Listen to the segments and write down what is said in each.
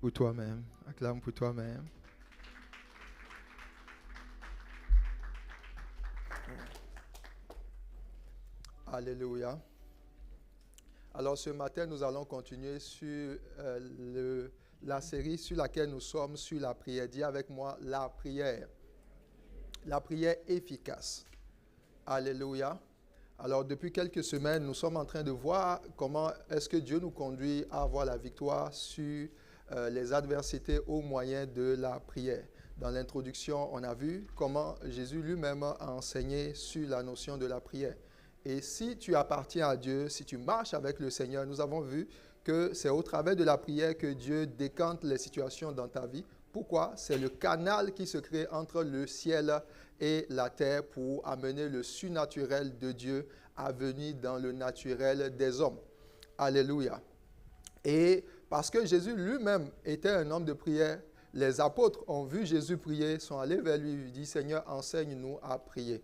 pour toi-même. Acclame pour toi-même. Alléluia. Alors ce matin, nous allons continuer sur la série sur laquelle nous sommes, sur la prière. Dis avec moi, la prière. La prière efficace. Alléluia. Alors depuis quelques semaines, nous sommes en train de voir comment est-ce que Dieu nous conduit à avoir la victoire sur les adversités au moyen de la prière. Dans l'introduction, on a vu comment Jésus lui-même a enseigné sur la notion de la prière. Et si tu appartiens à Dieu, si tu marches avec le Seigneur, nous avons vu que c'est au travers de la prière que Dieu décante les situations dans ta vie. Pourquoi? C'est le canal qui se crée entre le ciel et la terre pour amener le surnaturel de Dieu à venir dans le naturel des hommes. Alléluia. Et parce que Jésus lui-même était un homme de prière, les apôtres ont vu Jésus prier, sont allés vers lui et lui dit, Seigneur, enseigne-nous à prier.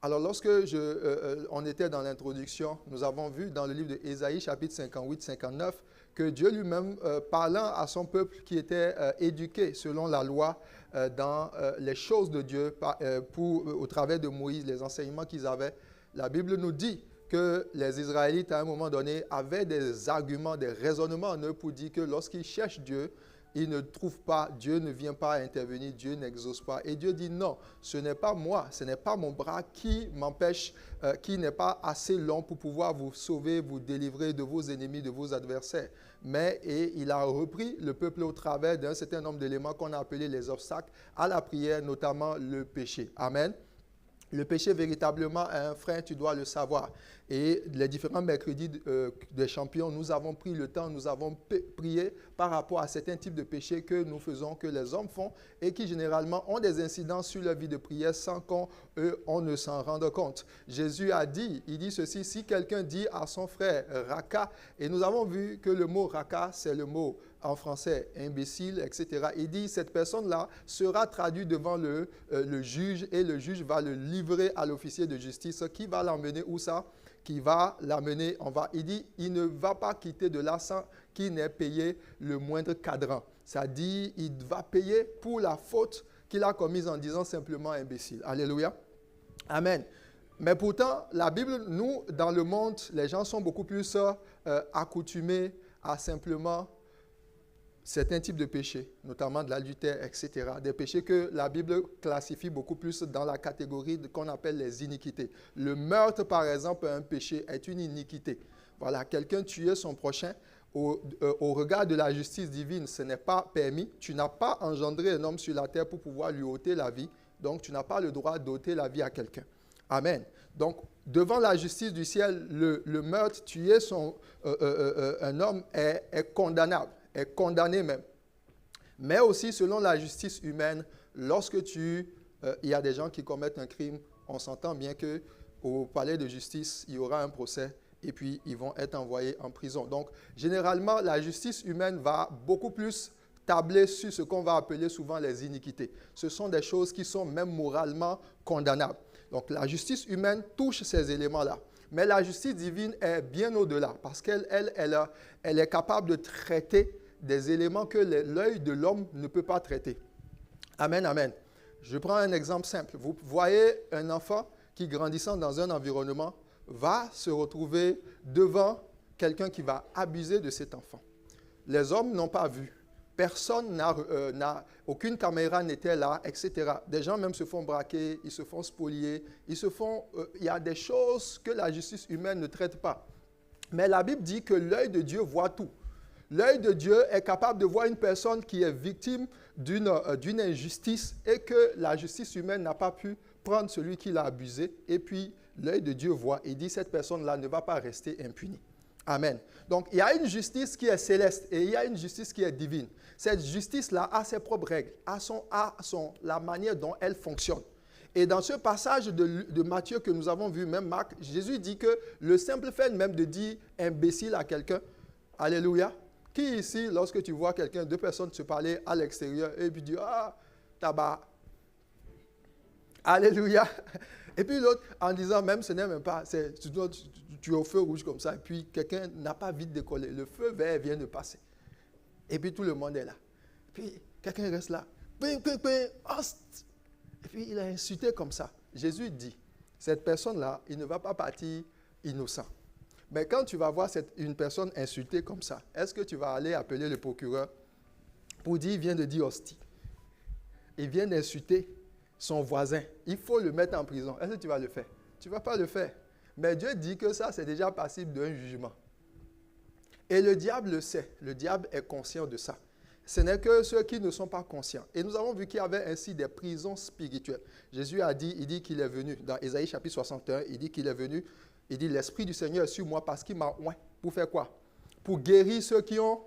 Alors, lorsque on était dans l'introduction, nous avons vu dans le livre d'Ésaïe, chapitre 58-59, que Dieu lui-même, parlant à son peuple qui était éduqué selon la loi dans les choses de Dieu, au travers de Moïse, les enseignements qu'ils avaient, la Bible nous dit que les Israélites, à un moment donné, avaient des arguments, des raisonnements en eux pour dire que lorsqu'ils cherchent Dieu, ils ne trouvent pas, Dieu ne vient pas intervenir, Dieu n'exauce pas. Et Dieu dit non, ce n'est pas moi, ce n'est pas mon bras qui m'empêche, qui n'est pas assez long pour pouvoir vous sauver, vous délivrer de vos ennemis, de vos adversaires. Et il a repris le peuple au travers d'un certain nombre d'éléments qu'on a appelés les obstacles à la prière, notamment le péché. Amen. Le péché véritablement est un frein, tu dois le savoir. Et les différents mercredis des champions, nous avons pris le temps, nous avons prié par rapport à certains types de péchés que nous faisons, que les hommes font et qui généralement ont des incidences sur leur vie de prière sans qu'on ne s'en rende compte. Jésus a dit, il dit ceci, si quelqu'un dit à son frère raka, et nous avons vu que le mot raka, c'est le mot en français, imbécile, etc. Il dit, cette personne-là sera traduite devant le juge et le juge va le livrer à l'officier de justice qui va l'emmener où ça? Qui va l'amener, il dit, il ne va pas quitter de là sans qu'il n'ait payé le moindre cadran. Ça dit, il va payer pour la faute qu'il a commise en disant simplement imbécile. Alléluia. Amen. Mais pourtant, la Bible, nous, dans le monde, les gens sont beaucoup plus accoutumés à simplement certains types de péchés, notamment de l'adultère, etc. Des péchés que la Bible classifie beaucoup plus dans la catégorie qu'on appelle les iniquités. Le meurtre, par exemple, un péché, est une iniquité. Voilà, quelqu'un tuer son prochain, au regard de la justice divine, ce n'est pas permis. Tu n'as pas engendré un homme sur la terre pour pouvoir lui ôter la vie. Donc, tu n'as pas le droit d'ôter la vie à quelqu'un. Amen. Donc, devant la justice du ciel, le meurtre, tuer un homme est condamnable. Est condamné même. Mais aussi, selon la justice humaine, lorsque il y a des gens qui commettent un crime, on s'entend bien qu'au palais de justice, il y aura un procès et puis ils vont être envoyés en prison. Donc, généralement, la justice humaine va beaucoup plus tabler sur ce qu'on va appeler souvent les iniquités. Ce sont des choses qui sont même moralement condamnables. Donc, la justice humaine touche ces éléments-là. Mais la justice divine est bien au-delà parce qu'elle est capable de traiter des éléments que l'œil de l'homme ne peut pas traiter. Amen, amen. Je prends un exemple simple. Vous voyez un enfant qui, grandissant dans un environnement, va se retrouver devant quelqu'un qui va abuser de cet enfant. Les hommes n'ont pas vu. Personne aucune caméra n'était là, etc. Des gens même se font braquer, ils se font spolier, il y a des choses que la justice humaine ne traite pas. Mais la Bible dit que l'œil de Dieu voit tout. L'œil de Dieu est capable de voir une personne qui est victime d'une injustice et que la justice humaine n'a pas pu prendre celui qui l'a abusé. Et puis, l'œil de Dieu voit et dit, cette personne-là ne va pas rester impunie. Amen. Donc, il y a une justice qui est céleste et il y a une justice qui est divine. Cette justice-là a ses propres règles, la manière dont elle fonctionne. Et dans ce passage de Matthieu que nous avons vu, même Marc, Jésus dit que le simple fait même de dire imbécile à quelqu'un, alléluia. Qui ici, lorsque tu vois quelqu'un, deux personnes se parler à l'extérieur et puis dire, ah, tabac, alléluia. Et puis l'autre, en disant, même ce n'est même pas, tu es au feu rouge comme ça, et puis quelqu'un n'a pas vite décollé. Le feu vert vient de passer. Et puis tout le monde est là. Puis quelqu'un reste là. Ping, ping, ping, host. Et puis il a insulté comme ça. Jésus dit, cette personne-là, il ne va pas partir innocent. Mais quand tu vas voir une personne insultée comme ça, est-ce que tu vas aller appeler le procureur pour dire, il vient de dire hostie. Il vient d'insulter son voisin. Il faut le mettre en prison. Est-ce que tu vas le faire? Tu ne vas pas le faire. Mais Dieu dit que ça, c'est déjà passible d'un jugement. Et le diable le sait. Le diable est conscient de ça. Ce n'est que ceux qui ne sont pas conscients. Et nous avons vu qu'il y avait ainsi des prisons spirituelles. Jésus a dit, il dit qu'il est venu, dans Ésaïe chapitre 61, il dit qu'il est venu, il dit, l'Esprit du Seigneur est sur moi parce qu'il m'a oint. Pour faire quoi? Pour guérir ceux qui ont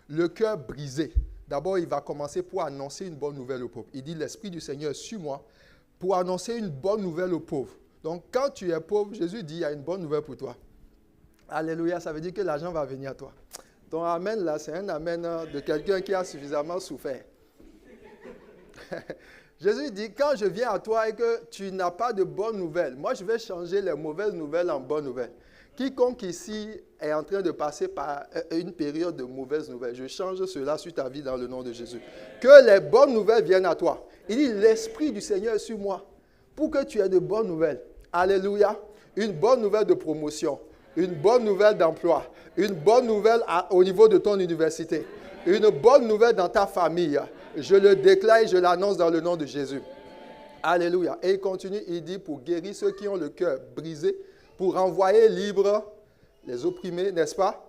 le cœur brisé. D'abord, il va commencer pour annoncer une bonne nouvelle aux pauvres. Il dit, l'Esprit du Seigneur est sur moi pour annoncer une bonne nouvelle aux pauvres. Donc, quand tu es pauvre, Jésus dit, il y a une bonne nouvelle pour toi. Alléluia, ça veut dire que l'argent va venir à toi. Ton amen là, c'est un amen de quelqu'un qui a suffisamment souffert. Jésus dit, quand je viens à toi et que tu n'as pas de bonnes nouvelles, moi je vais changer les mauvaises nouvelles en bonnes nouvelles. Quiconque ici est en train de passer par une période de mauvaises nouvelles, je change cela sur ta vie dans le nom de Jésus. Que les bonnes nouvelles viennent à toi. Il dit, l'Esprit du Seigneur est sur moi pour que tu aies de bonnes nouvelles. Alléluia. Une bonne nouvelle de promotion. Une bonne nouvelle d'emploi, une bonne nouvelle au niveau de ton université, une bonne nouvelle dans ta famille. Je le déclare et je l'annonce dans le nom de Jésus. Alléluia. Et il continue, il dit, pour guérir ceux qui ont le cœur brisé, pour renvoyer libres les opprimés, n'est-ce pas?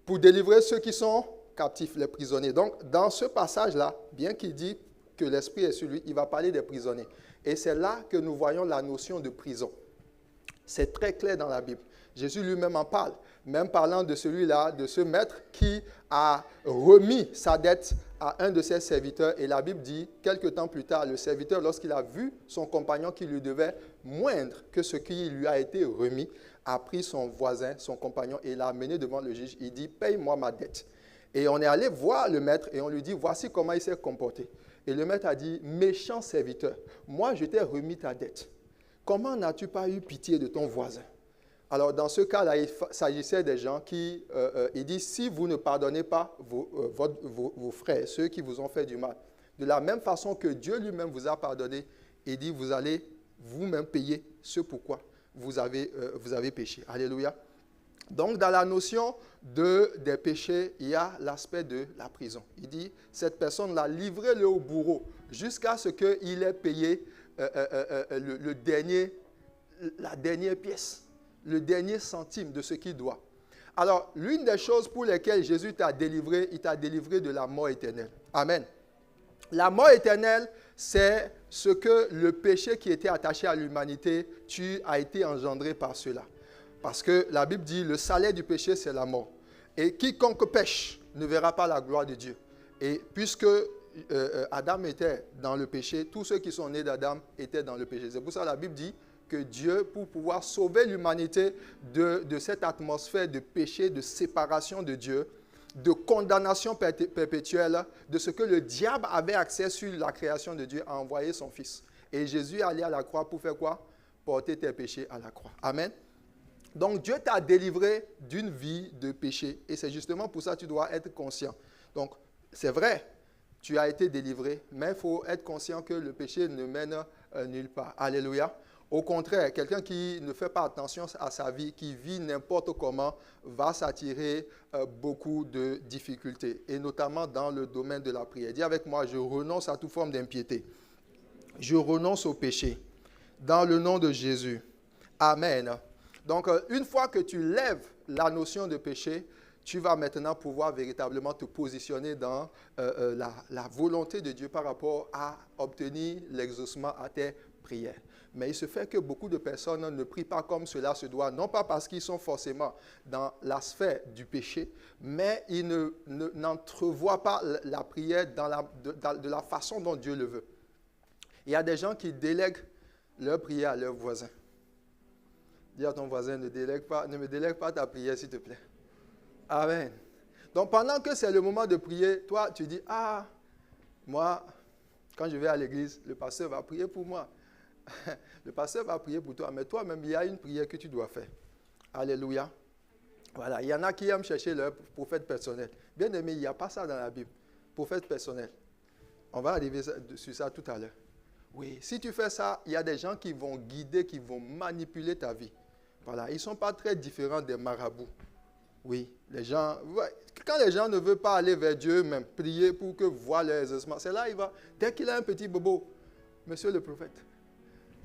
Pour délivrer ceux qui sont captifs, les prisonniers. Donc, dans ce passage-là, bien qu'il dit que l'Esprit est sur lui, il va parler des prisonniers. Et c'est là que nous voyons la notion de prison. C'est très clair dans la Bible. Jésus lui-même en parle, même parlant de celui-là, de ce maître qui a remis sa dette à un de ses serviteurs. Et la Bible dit, quelque temps plus tard, le serviteur, lorsqu'il a vu son compagnon qui lui devait moindre que ce qui lui a été remis, a pris son voisin, son compagnon, et l'a amené devant le juge. Il dit, paye-moi ma dette. Et on est allé voir le maître et on lui dit, voici comment il s'est comporté. Et le maître a dit, méchant serviteur, moi je t'ai remis ta dette. Comment n'as-tu pas eu pitié de ton voisin? Alors, dans ce cas-là, il s'agissait des gens qui, il dit, si vous ne pardonnez pas vos frères, ceux qui vous ont fait du mal, de la même façon que Dieu lui-même vous a pardonné, il dit, vous allez vous-même payer ce pourquoi vous avez péché. Alléluia. Donc, dans la notion des péchés, il y a l'aspect de la prison. Il dit, cette personne-là, livrez-le au bourreau jusqu'à ce qu'il ait payé la dernière pièce. Le dernier centime de ce qu'il doit. Alors, l'une des choses pour lesquelles Jésus t'a délivré, il t'a délivré de la mort éternelle. Amen. La mort éternelle, c'est ce que le péché qui était attaché à l'humanité, tu as été engendré par cela. Parce que la Bible dit, le salaire du péché, c'est la mort. Et quiconque pêche ne verra pas la gloire de Dieu. Et puisque Adam était dans le péché, tous ceux qui sont nés d'Adam étaient dans le péché. C'est pour ça que la Bible dit que Dieu, pour pouvoir sauver l'humanité de cette atmosphère de péché, de séparation de Dieu, de condamnation perpétuelle, de ce que le diable avait accès sur la création de Dieu, a envoyé son Fils. Et Jésus est allé à la croix pour faire quoi? Porter tes péchés à la croix. Amen. Donc Dieu t'a délivré d'une vie de péché. Et c'est justement pour ça que tu dois être conscient. Donc c'est vrai, tu as été délivré, mais il faut être conscient que le péché ne mène nulle part. Alléluia. Au contraire, quelqu'un qui ne fait pas attention à sa vie, qui vit n'importe comment, va s'attirer beaucoup de difficultés, et notamment dans le domaine de la prière. Dis avec moi, je renonce à toute forme d'impiété. Je renonce au péché. Dans le nom de Jésus. Amen. Donc, une fois que tu lèves la notion de péché, tu vas maintenant pouvoir véritablement te positionner dans la volonté de Dieu par rapport à obtenir l'exaucement à tes prières. Mais il se fait que beaucoup de personnes ne prient pas comme cela se doit, non pas parce qu'ils sont forcément dans la sphère du péché, mais ils n'entrevoient pas la prière de la façon dont Dieu le veut. Il y a des gens qui délèguent leur prière à leurs voisins. Dis à ton voisin, ne me délègue pas ta prière, s'il te plaît. Amen. Donc, pendant que c'est le moment de prier, toi, tu dis, ah, moi, quand je vais à l'église, le pasteur va prier pour moi. Le pasteur va prier pour toi, mais toi-même, il y a une prière que tu dois faire. Alléluia. Voilà, il y en a qui aiment chercher leur prophète personnel. Bien aimé, il n'y a pas ça dans la Bible. Prophète personnel. On va arriver sur ça tout à l'heure. Oui, si tu fais ça, il y a des gens qui vont guider, qui vont manipuler ta vie. Voilà, ils ne sont pas très différents des marabouts. Oui, les gens, quand les gens ne veulent pas aller vers Dieu, même prier pour que voir leurs exaucements, c'est là il va. Dès qu'il a un petit bobo, monsieur le prophète,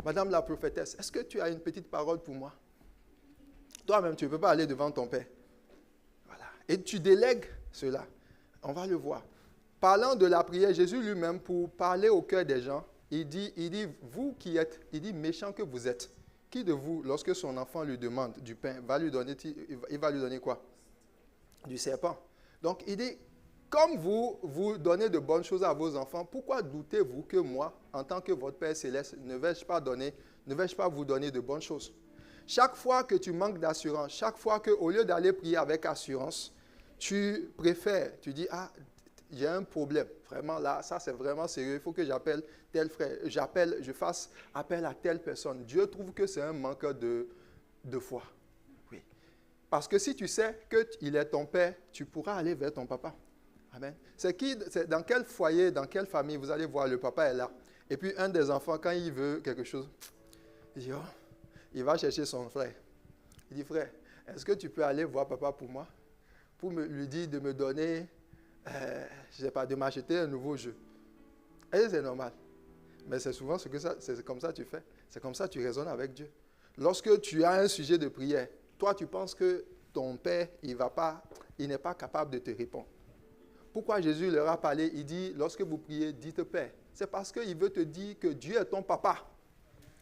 madame la prophétesse, est-ce que tu as une petite parole pour moi? Toi-même, tu ne peux pas aller devant ton père. Voilà. Et tu délègues cela. On va le voir. Parlant de la prière, Jésus lui-même, pour parler au cœur des gens, il dit, vous qui êtes, il dit, méchants que vous êtes, qui de vous, lorsque son enfant lui demande du pain, il va lui donner quoi? Du serpent. Donc, il dit, comme vous donnez de bonnes choses à vos enfants, pourquoi doutez-vous que moi, en tant que votre Père Céleste, ne vais-je pas vous donner de bonnes choses? Chaque fois que tu manques d'assurance, chaque fois qu'au lieu d'aller prier avec assurance, tu préfères, tu dis, ah, j'ai un problème. Vraiment, là, ça c'est vraiment sérieux. Il faut que j'appelle tel frère. Je fasse appel à telle personne. Dieu trouve que c'est un manque de foi. Oui. Parce que si tu sais qu'il est ton père, tu pourras aller vers ton papa. Amen. C'est dans quel foyer, dans quelle famille vous allez voir, le papa est là. Et puis un des enfants, quand il veut quelque chose, il dit, oh, il va chercher son frère. Il dit, frère, est-ce que tu peux aller voir papa pour moi? Pour lui dire de me donner, je ne sais pas, de m'acheter un nouveau jeu. Et c'est normal. Mais c'est souvent c'est comme ça que tu fais. C'est comme ça que tu raisonnes avec Dieu. Lorsque tu as un sujet de prière, toi tu penses que ton père, il n'est pas capable de te répondre. Pourquoi Jésus leur a parlé? Il dit, lorsque vous priez, dites Père. C'est parce qu'il veut te dire que Dieu est ton papa.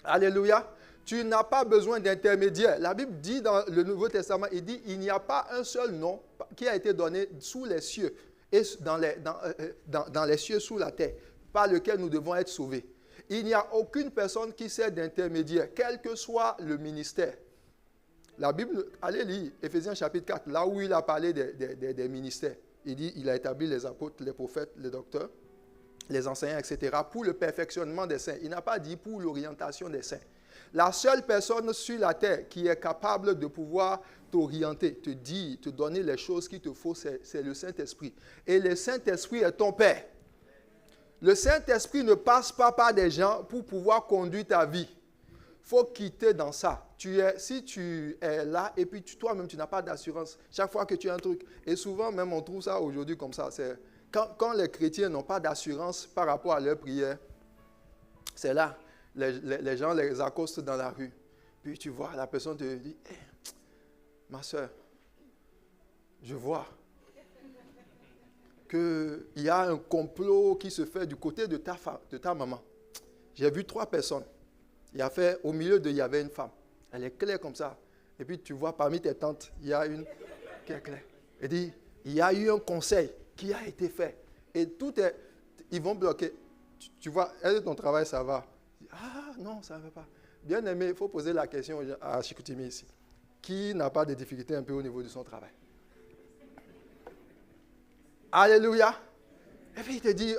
Alléluia. Tu n'as pas besoin d'intermédiaire. La Bible dit dans le Nouveau Testament, il dit, il n'y a pas un seul nom qui a été donné sous les cieux et dans les cieux sous la terre, par lequel nous devons être sauvés. Il n'y a aucune personne qui sert d'intermédiaire, quel que soit le ministère. La Bible, allez lire Éphésiens chapitre 4, là où il a parlé des ministères. Il dit, il a établi les apôtres, les prophètes, les docteurs, les enseignants, etc., pour le perfectionnement des saints. Il n'a pas dit pour l'orientation des saints. La seule personne sur la terre qui est capable de pouvoir t'orienter, te dire, te donner les choses qu'il te faut, c'est le Saint-Esprit. Et le Saint-Esprit est ton Père. Le Saint-Esprit ne passe pas par des gens pour pouvoir conduire ta vie. Il faut quitter dans ça. Si tu es là et puis toi-même, tu n'as pas d'assurance. Chaque fois que tu as un truc, et souvent même on trouve ça aujourd'hui comme ça, c'est quand les chrétiens n'ont pas d'assurance par rapport à leur prière, c'est là. Les gens les accostent dans la rue. Puis tu vois, la personne te dit, hey, ma soeur, je vois qu'il y a un complot qui se fait du côté de ta maman. J'ai vu 3 personnes. Au milieu il y avait une femme. Elle est claire comme ça. Et puis tu vois, parmi tes tantes, il y a une qui est claire. Elle dit, il y a eu un conseil qui a été fait. Et ils vont bloquer. Tu vois, est-ce que ton travail, ça va? Ah non, ça ne va pas. Bien aimé, il faut poser la question à Chicoutimi ici. Qui n'a pas de difficultés un peu au niveau de son travail? Alléluia. Et puis il te dit,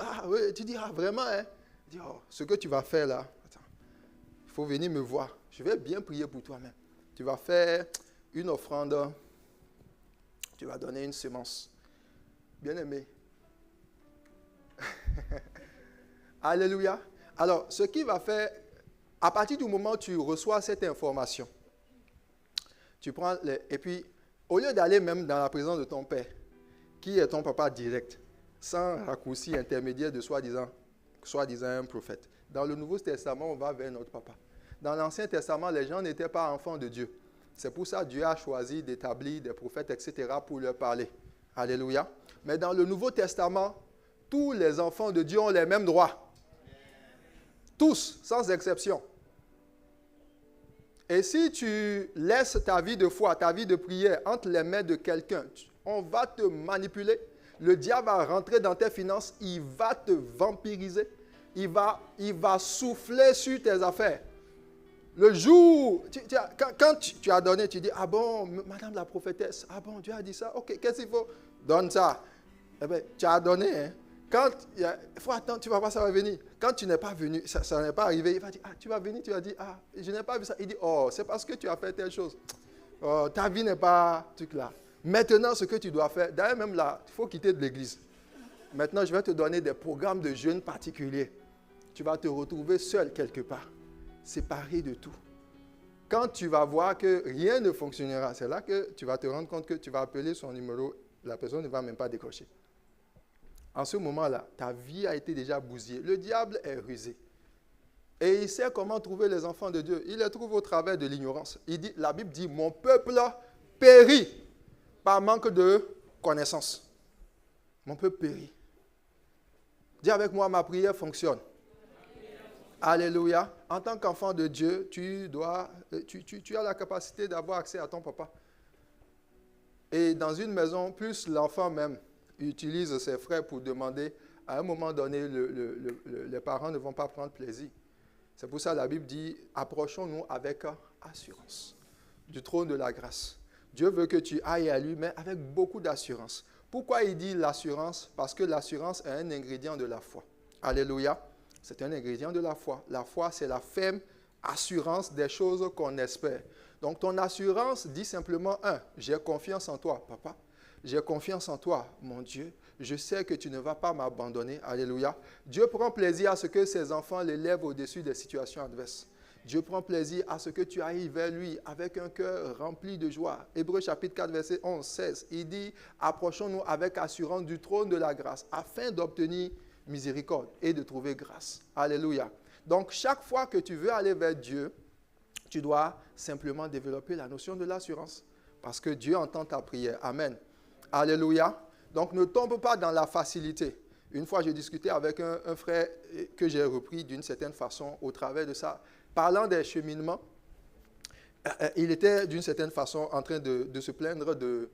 tu dis, vraiment, hein? Il dit, ce que tu vas faire là, attends, il faut venir me voir. Je vais bien prier pour toi-même. Tu vas faire une offrande, tu vas donner une semence. Bien aimé. Alléluia. Alors, ce qui va faire, à partir du moment où tu reçois cette information, tu prends et puis, au lieu d'aller même dans la présence de ton père, qui est ton papa direct, sans raccourci intermédiaire de soi-disant un prophète. Dans le Nouveau Testament, on va vers notre papa. Dans l'Ancien Testament, les gens n'étaient pas enfants de Dieu. C'est pour ça que Dieu a choisi d'établir des prophètes, etc., pour leur parler. Alléluia. Mais dans le Nouveau Testament, tous les enfants de Dieu ont les mêmes droits. Tous, sans exception. Et si tu laisses ta vie de foi, ta vie de prière entre les mains de quelqu'un, on va te manipuler. Le diable va rentrer dans tes finances, il va te vampiriser. Il va souffler sur tes affaires. Le jour, quand tu as donné, tu dis, ah bon, madame la prophétesse, ah bon, Dieu a dit ça, ok, qu'est-ce qu'il faut? Donne ça. Eh bien, tu as donné, hein. Quand il faut attendre, tu vas voir, ça va venir. Quand tu n'es pas venu, ça n'est pas arrivé, il va dire, ah, tu vas venir, tu vas dire, ah, je n'ai pas vu ça. Il dit, oh, c'est parce que tu as fait telle chose. Ta vie n'est pas truc là. Maintenant, ce que tu dois faire, d'ailleurs même là, il faut quitter de l'église. Maintenant, je vais te donner des programmes de jeûne particuliers. Tu vas te retrouver seul quelque part, séparé de tout. Quand tu vas voir que rien ne fonctionnera, c'est là que tu vas te rendre compte que tu vas appeler son numéro, la personne ne va même pas décrocher. En ce moment-là, ta vie a été déjà bousillée. Le diable est rusé. Et il sait comment trouver les enfants de Dieu. Il les trouve au travers de l'ignorance. La Bible dit, mon peuple périt par manque de connaissance. Mon peuple périt. Dis avec moi, ma prière fonctionne. Alléluia. En tant qu'enfant de Dieu, tu as la capacité d'avoir accès à ton papa. Et dans une maison, plus l'enfant même utilise ses frères pour demander, à un moment donné, les parents ne vont pas prendre plaisir. C'est pour ça que la Bible dit, approchons-nous avec assurance du trône de la grâce. Dieu veut que tu ailles à lui, mais avec beaucoup d'assurance. Pourquoi il dit l'assurance? Parce que l'assurance est un ingrédient de la foi. Alléluia. C'est un ingrédient de la foi. La foi, c'est la ferme assurance des choses qu'on espère. Donc, ton assurance dit simplement, j'ai confiance en toi, papa. J'ai confiance en toi, mon Dieu. Je sais que tu ne vas pas m'abandonner. Alléluia. Dieu prend plaisir à ce que ses enfants l'élèvent au-dessus des situations adverses. Dieu prend plaisir à ce que tu ailles vers lui avec un cœur rempli de joie. Hébreux chapitre 4, verset 11, 16. Il dit, approchons-nous avec assurance du trône de la grâce afin d'obtenir miséricorde et de trouver grâce. Alléluia. Donc, chaque fois que tu veux aller vers Dieu, tu dois simplement développer la notion de l'assurance parce que Dieu entend ta prière. Amen. Alléluia. Donc, ne tombe pas dans la facilité. Une fois, j'ai discuté avec un frère que j'ai repris d'une certaine façon au travers de ça. Parlant des cheminements, il était d'une certaine façon en train de se plaindre de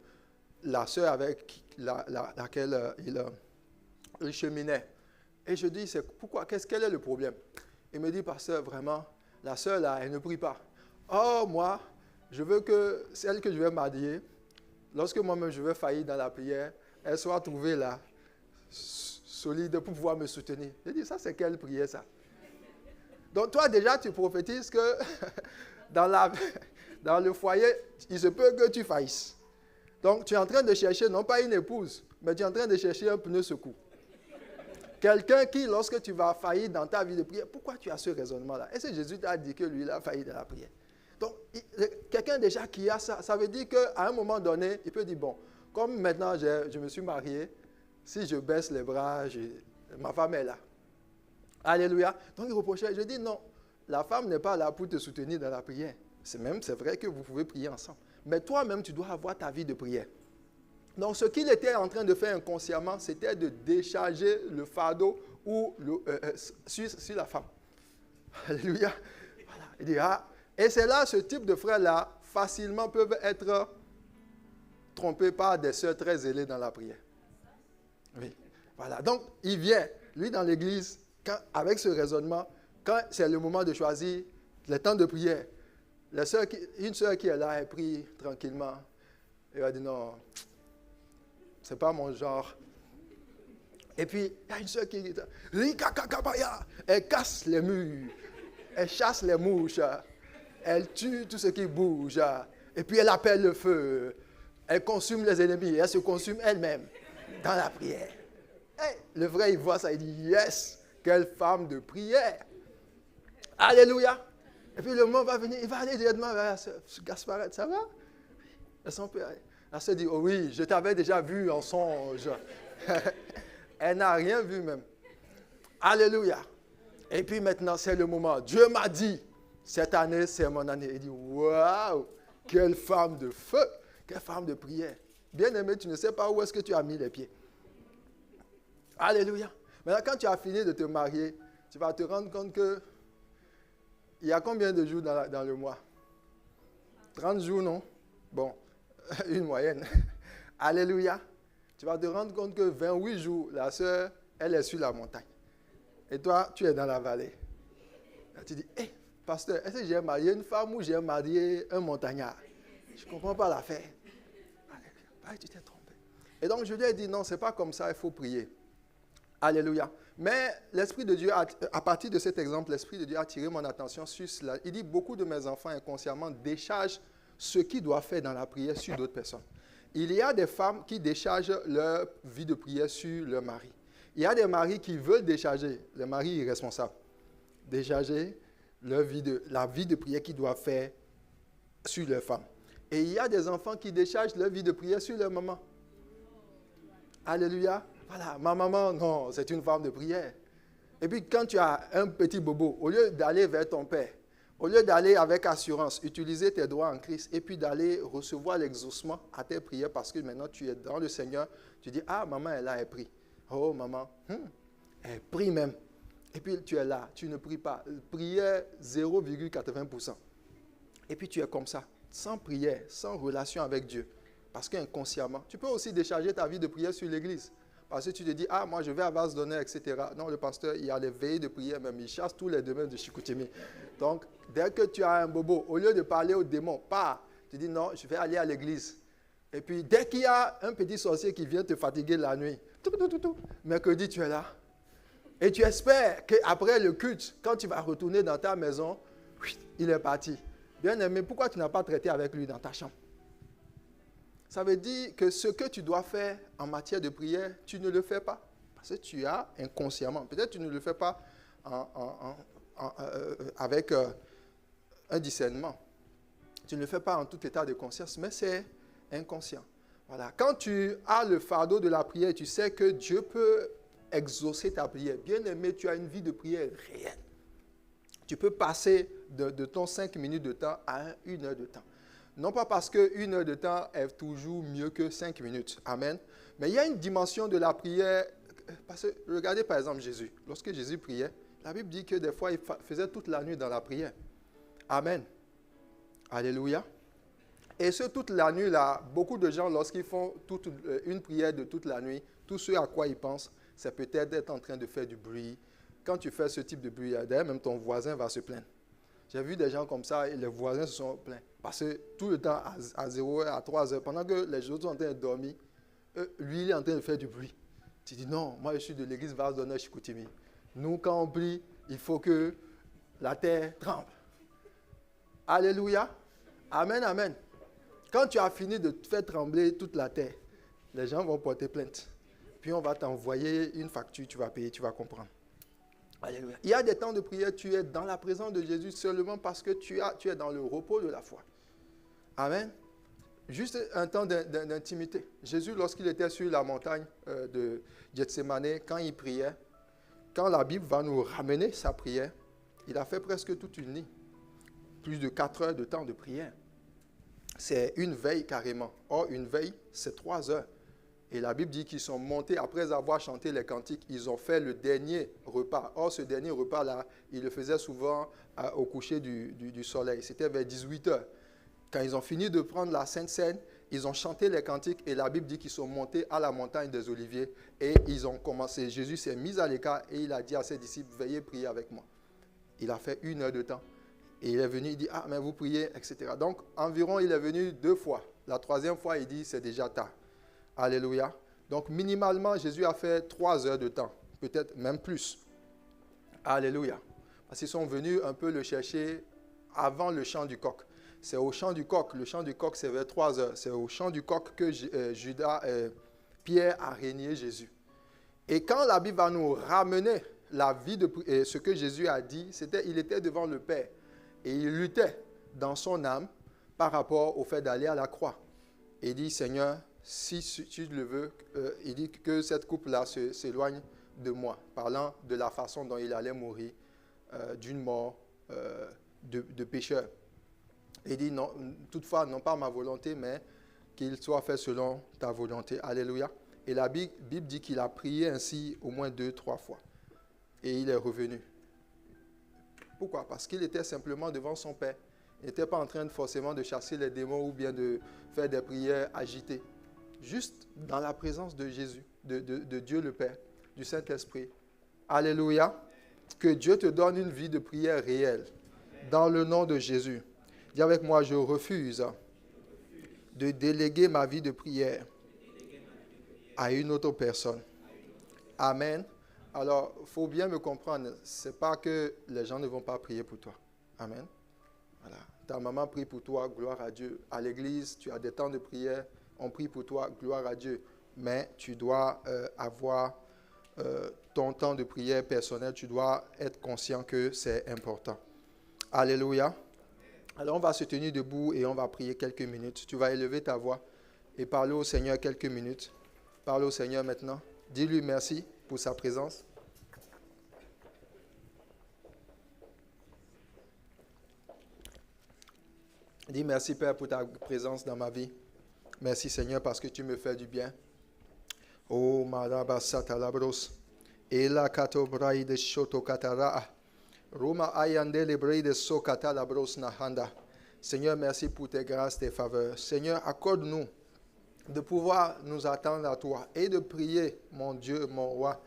la sœur avec laquelle il cheminait. Et je dis, c'est pourquoi? Quel est le problème? Il me dit, pasteur, vraiment, la sœur là, elle ne prie pas. Oh, moi, je veux que celle que je vais marier, lorsque moi-même je vais faillir dans la prière, elle soit trouvée là, solide pour pouvoir me soutenir. Je dis, ça c'est quelle prière ça? Donc toi déjà tu prophétises que dans le foyer, il se peut que tu faillisses. Donc tu es en train de chercher non pas une épouse, mais tu es en train de chercher un pneu secours. Quelqu'un qui, lorsque tu vas faillir dans ta vie de prière, pourquoi tu as ce raisonnement-là? Est-ce que Jésus t'a dit que lui, il a failli dans la prière? Donc, quelqu'un déjà qui a ça, ça veut dire qu'à un moment donné, il peut dire, bon, comme maintenant je me suis marié, si je baisse les bras, ma femme est là. Alléluia. Donc, il reprochait, je dis, non, la femme n'est pas là pour te soutenir dans la prière. C'est vrai que vous pouvez prier ensemble. Mais toi-même, tu dois avoir ta vie de prière. Donc, ce qu'il était en train de faire inconsciemment, c'était de décharger le fardeau sur la femme. Alléluia. Voilà. Il dit, et c'est là, ce type de frères-là, facilement peuvent être trompés par des sœurs très zélées dans la prière. Oui. Voilà. Donc, il vient, lui, dans l'église, avec ce raisonnement, quand c'est le moment de choisir le temps de prière, une sœur qui est là, elle prie tranquillement. Elle va dire, non, c'est pas mon genre. Et puis, il y a une sœur qui dit, elle casse les murs, elle chasse les mouches, elle tue tout ce qui bouge, et puis elle appelle le feu, elle consume les ennemis, elle se consume elle-même dans la prière. Et le vrai, il voit ça, il dit, yes, quelle femme de prière. Alléluia. Et puis le moment va venir, il va aller directement vers la sœur. Gasparette, ça va? La sœur dit, oh oui, je t'avais déjà vu en songe. Elle n'a rien vu même. Alléluia. Et puis maintenant, c'est le moment. Dieu m'a dit, cette année, c'est mon année. Il dit, waouh, quelle femme de feu, quelle femme de prière. Bien-aimé, tu ne sais pas où est-ce que tu as mis les pieds. Alléluia. Maintenant, quand tu as fini de te marier, tu vas te rendre compte que il y a combien de jours dans le mois? 30 jours, non? Bon, une moyenne. Alléluia. Tu vas te rendre compte que 28 jours, la sœur, elle est sur la montagne. Et toi, tu es dans la vallée. Là, tu dis, hé, pasteur, est-ce que j'ai marié une femme ou j'ai marié un montagnard? Je ne comprends pas l'affaire. Alléluia. Tu t'es trompé. Et donc, je lui ai dit, non, ce n'est pas comme ça, il faut prier. Alléluia. Mais l'Esprit de Dieu, à partir de cet exemple, l'Esprit de Dieu a attiré mon attention sur cela. Il dit, beaucoup de mes enfants inconsciemment déchargent ce qu'ils doivent faire dans la prière sur d'autres personnes. Il y a des femmes qui déchargent leur vie de prière sur leur mari. Il y a des maris qui veulent décharger, les maris irresponsables, décharger la vie de prière qu'ils doivent faire sur leur femme. Et il y a des enfants qui déchargent leur vie de prière sur leur maman. Alléluia. Voilà, ma maman, non, c'est une femme de prière. Et puis quand tu as un petit bobo, au lieu d'aller vers ton père, au lieu d'aller avec assurance, utiliser tes droits en Christ et puis d'aller recevoir l'exaucement à tes prières parce que maintenant tu es dans le Seigneur, tu dis, ah, maman est là, elle prie. Oh, maman, elle prie même. Et puis tu es là, tu ne pries pas. Prière 0,80%. Et puis tu es comme ça, sans prière, sans relation avec Dieu. Parce qu'inconsciemment, tu peux aussi décharger ta vie de prière sur l'église. Parce que tu te dis, ah, moi je vais à base d'honneur, etc. Non, le pasteur, il y a les veillées de prière même, il chasse tous les démons de Chicoutimi. Donc, dès que tu as un bobo, au lieu de parler aux démons, tu dis, non, je vais aller à l'église. Et puis, dès qu'il y a un petit sorcier qui vient te fatiguer la nuit, mercredi, tu es là. Et tu espères qu'après le culte, quand tu vas retourner dans ta maison, il est parti. Bien-aimé, pourquoi tu n'as pas traité avec lui dans ta chambre? Ça veut dire que ce que tu dois faire en matière de prière, tu ne le fais pas. Parce que tu as inconsciemment. Peut-être que tu ne le fais pas avec un discernement. Tu ne le fais pas en tout état de conscience, mais c'est inconscient. Voilà. Quand tu as le fardeau de la prière, tu sais que Dieu peut exaucer ta prière. Bien aimé, tu as une vie de prière réelle. Tu peux passer de ton 5 minutes de temps à 1 heure de temps. Non pas parce qu'une heure de temps est toujours mieux que 5 minutes. Amen. Mais il y a une dimension de la prière. Parce que regardez par exemple Jésus. Lorsque Jésus priait, la Bible dit que des fois il faisait toute la nuit dans la prière. Amen. Alléluia. Et ce toute la nuit là, beaucoup de gens lorsqu'ils font une prière de toute la nuit, tout ce à quoi ils pensent, c'est peut-être d'être en train de faire du bruit. Quand tu fais ce type de bruit, d'ailleurs même ton voisin va se plaindre. J'ai vu des gens comme ça et les voisins se sont plaints. Parce que tout le temps, à 0h, à 3h, pendant que les autres sont en train de dormir, lui, il est en train de faire du bruit. Tu dis, non, moi je suis de l'église Vase d'Honneur Chicoutimi. Nous, quand on prie, il faut que la terre tremble. Alléluia. Amen, amen. Quand tu as fini de faire trembler toute la terre, les gens vont porter plainte. Puis on va t'envoyer une facture, tu vas payer, tu vas comprendre. Alléluia. Il y a des temps de prière, tu es dans la présence de Jésus seulement parce que tu es dans le repos de la foi. Amen. Juste un temps d'intimité. Jésus, lorsqu'il était sur la montagne de Gethsémane, quand il priait, quand la Bible va nous ramener sa prière, il a fait presque toute une nuit. Plus de 4 heures de temps de prière. C'est une veille carrément. Or, une veille, c'est 3 heures. Et la Bible dit qu'ils sont montés, après avoir chanté les cantiques, ils ont fait le dernier repas. Or, ce dernier repas-là, ils le faisaient souvent au coucher du soleil. C'était vers 18 heures. Quand ils ont fini de prendre la Sainte Seine, ils ont chanté les cantiques et la Bible dit qu'ils sont montés à la montagne des Oliviers et ils ont commencé. Jésus s'est mis à l'écart et il a dit à ses disciples, veuillez prier avec moi. Il a fait 1 heure de temps. Et il est venu, il dit, ah, mais vous priez, etc. Donc, environ, il est venu 2 fois. La 3e fois, il dit, c'est déjà tard. Alléluia. Donc, minimalement, Jésus a fait 3 heures de temps. Peut-être même plus. Alléluia. Parce qu'ils sont venus un peu le chercher avant le chant du coq. C'est au chant du coq. Le chant du coq, c'est vers 3 heures. C'est au chant du coq que Pierre a régné Jésus. Et quand la Bible va nous ramener la vie de ce que Jésus a dit, il était devant le Père. Et il luttait dans son âme par rapport au fait d'aller à la croix. Et il dit, Seigneur, si tu le veux, il dit que cette coupe-là s'éloigne de moi, parlant de la façon dont il allait mourir, d'une mort de pécheur. Il dit, non, toutefois, non pas ma volonté, mais qu'il soit fait selon ta volonté. Alléluia. Et la Bible dit qu'il a prié ainsi au moins 2-3 fois. Et il est revenu. Pourquoi? Parce qu'il était simplement devant son Père. Il n'était pas en train forcément de chasser les démons ou bien de faire des prières agitées. Juste dans la présence de Jésus, de Dieu le Père, du Saint-Esprit. Alléluia. Que Dieu te donne une vie de prière réelle. Dans le nom de Jésus. Dis avec moi, je refuse de déléguer ma vie de prière à une autre personne. Amen. Alors, il faut bien me comprendre, ce n'est pas que les gens ne vont pas prier pour toi. Amen. Voilà. Ta maman prie pour toi, gloire à Dieu. À l'église, tu as des temps de prière, on prie pour toi, gloire à Dieu. Mais tu dois avoir ton temps de prière personnel, tu dois être conscient que c'est important. Alléluia. Alors on va se tenir debout et on va prier quelques minutes. Tu vas élever ta voix et parler au Seigneur quelques minutes. Parle au Seigneur maintenant. Dis-lui merci pour sa présence. Dis merci Père pour ta présence dans ma vie. Merci Seigneur parce que tu me fais du bien. Oh Marabasata Labros. Ela kato brai de shoto katara. Roma ayande le brai de sokata labros nahanda. Seigneur, merci pour tes grâces, tes faveurs. Seigneur, accorde-nous de pouvoir nous attendre à toi et de prier, mon Dieu, mon roi.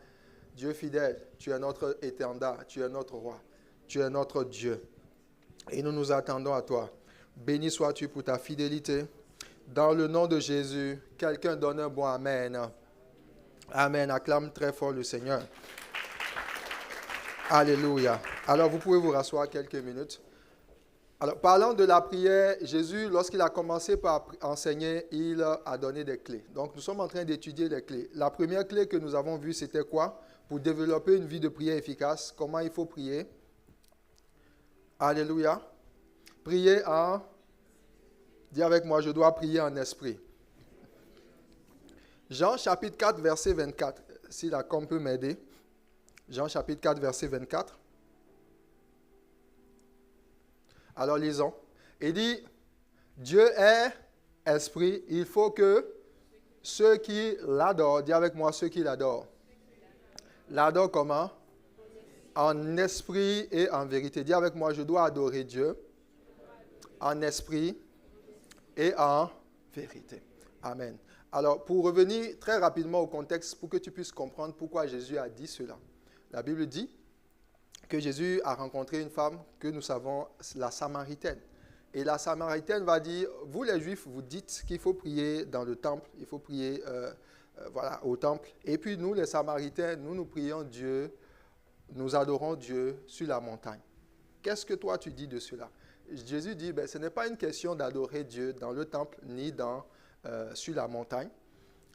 Dieu fidèle, tu es notre étendard, tu es notre roi, tu es notre Dieu. Et nous nous attendons à toi. Béni sois-tu pour ta fidélité. Dans le nom de Jésus, quelqu'un donne un bon Amen. Amen. Acclame très fort le Seigneur. Alléluia. Alors, vous pouvez vous rasseoir quelques minutes. Alors, parlant de la prière, Jésus, lorsqu'il a commencé par enseigner, il a donné des clés. Donc, nous sommes en train d'étudier les clés. La première clé que nous avons vue, c'était quoi? Pour développer une vie de prière efficace, comment il faut prier? Alléluia. Prier en... Dis avec moi, je dois prier en esprit. Jean chapitre 4, verset 24. Si la com peut m'aider. Jean chapitre 4, verset 24. Alors lisons. Il dit, Dieu est esprit. Il faut que ceux qui l'adorent, dis avec moi ceux qui l'adorent. L'adorent comment? En esprit et en vérité. Dis avec moi, je dois adorer Dieu en esprit et en vérité. Amen. Alors, pour revenir très rapidement au contexte, pour que tu puisses comprendre pourquoi Jésus a dit cela. La Bible dit que Jésus a rencontré une femme que nous savons, la Samaritaine. Et la Samaritaine va dire, vous les Juifs, vous dites qu'il faut prier dans le temple, il faut prier au temple. Et puis nous, les Samaritains, nous prions Dieu, nous adorons Dieu sur la montagne. Qu'est-ce que toi tu dis de cela? Jésus dit, ce n'est pas une question d'adorer Dieu dans le temple ni sur la montagne.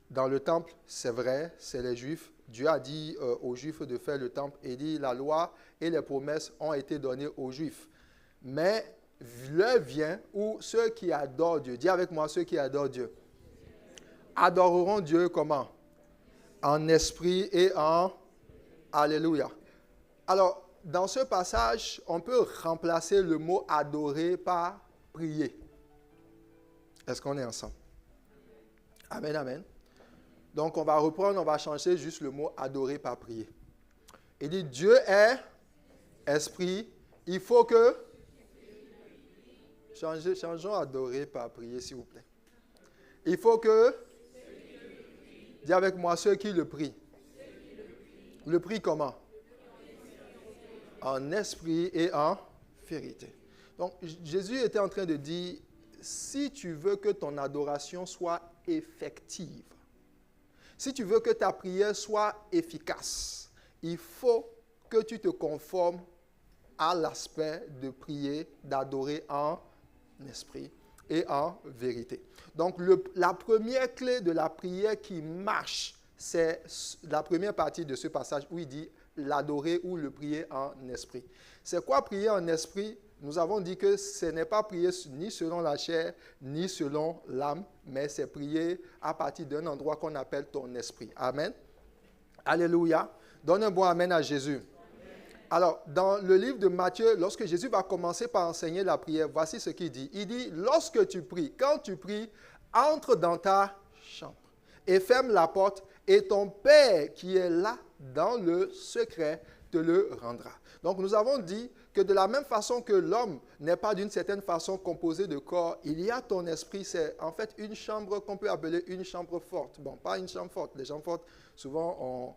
Dans le temple, c'est vrai, c'est les Juifs. Dieu a dit aux Juifs de faire le temple et dit, la loi et les promesses ont été données aux Juifs. Mais l'heure vient où ceux qui adorent Dieu, dis avec moi ceux qui adorent Dieu, adoreront Dieu comment? En esprit et en Alléluia. Alors, dans ce passage, on peut remplacer le mot adorer par prier. Est-ce qu'on est ensemble? Amen, amen. Donc, on va reprendre, on va changer juste le mot adorer par prier. Il dit, Dieu est esprit. Il faut que... Changeons adorer par prier, s'il vous plaît. Il faut que... Dis avec moi, ceux qui le prient. Le prient comment? En esprit et en vérité. Donc, Jésus était en train de dire, si tu veux que ton adoration soit effective, si tu veux que ta prière soit efficace, il faut que tu te conformes à l'aspect de prier, d'adorer en esprit et en vérité. Donc, la première clé de la prière qui marche, c'est la première partie de ce passage où il dit l'adorer ou le prier en esprit. C'est quoi prier en esprit? Nous avons dit que ce n'est pas prier ni selon la chair, ni selon l'âme, mais c'est prier à partir d'un endroit qu'on appelle ton esprit. Amen. Alléluia. Donne un bon amen à Jésus. Amen. Alors, dans le livre de Matthieu, lorsque Jésus va commencer par enseigner la prière, voici ce qu'il dit. Il dit, lorsque tu pries, quand tu pries, entre dans ta chambre et ferme la porte et ton Père qui est là dans le secret te le rendra. Donc, nous avons dit que de la même façon que l'homme n'est pas d'une certaine façon composé de corps, il y a ton esprit, c'est en fait une chambre qu'on peut appeler une chambre forte. Bon, pas une chambre forte. Les chambres fortes, souvent, on...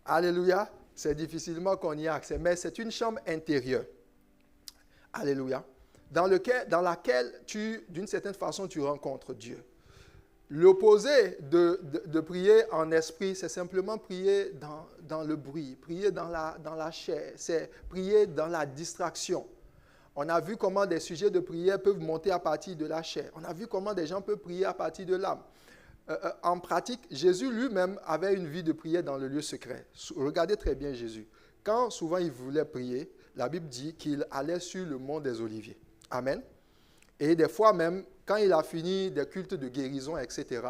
Alléluia, c'est difficilement qu'on y a accès, mais c'est une chambre intérieure. Alléluia. Dans laquelle, d'une certaine façon, tu rencontres Dieu. L'opposé de prier en esprit, c'est simplement prier dans le bruit, prier dans la chair, c'est prier dans la distraction. On a vu comment des sujets de prière peuvent monter à partir de la chair. On a vu comment des gens peuvent prier à partir de l'âme. En pratique, Jésus lui-même avait une vie de prière dans le lieu secret. Regardez très bien Jésus. Quand souvent il voulait prier, la Bible dit qu'il allait sur le mont des Oliviers. Amen. Et des fois même, quand il a fini des cultes de guérison, etc.,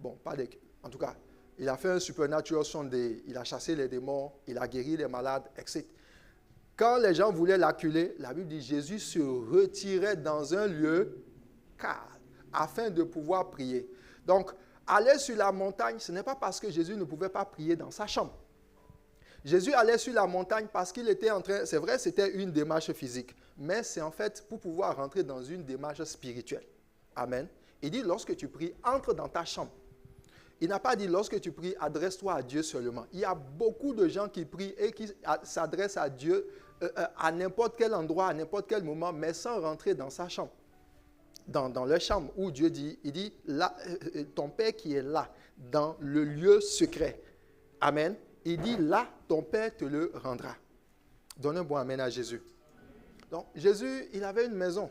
en tout cas, il a fait un supernatural Sunday, il a chassé les démons, il a guéri les malades, etc. Quand les gens voulaient l'acculer, la Bible dit Jésus se retirait dans un lieu calme afin de pouvoir prier. Donc, aller sur la montagne, ce n'est pas parce que Jésus ne pouvait pas prier dans sa chambre. Jésus allait sur la montagne parce qu'il était en train, c'est vrai, c'était une démarche physique, mais c'est en fait pour pouvoir rentrer dans une démarche spirituelle. Amen. Il dit, lorsque tu pries, entre dans ta chambre. Il n'a pas dit, lorsque tu pries, adresse-toi à Dieu seulement. Il y a beaucoup de gens qui prient et qui s'adressent à Dieu à n'importe quel endroit, à n'importe quel moment, mais sans rentrer dans sa chambre. Dans leur chambre, où Dieu dit, il dit, là, ton Père qui est là, dans le lieu secret. Amen. Il dit, là, ton Père te le rendra. Donne un bon amen à Jésus. Donc, Jésus, il avait une maison.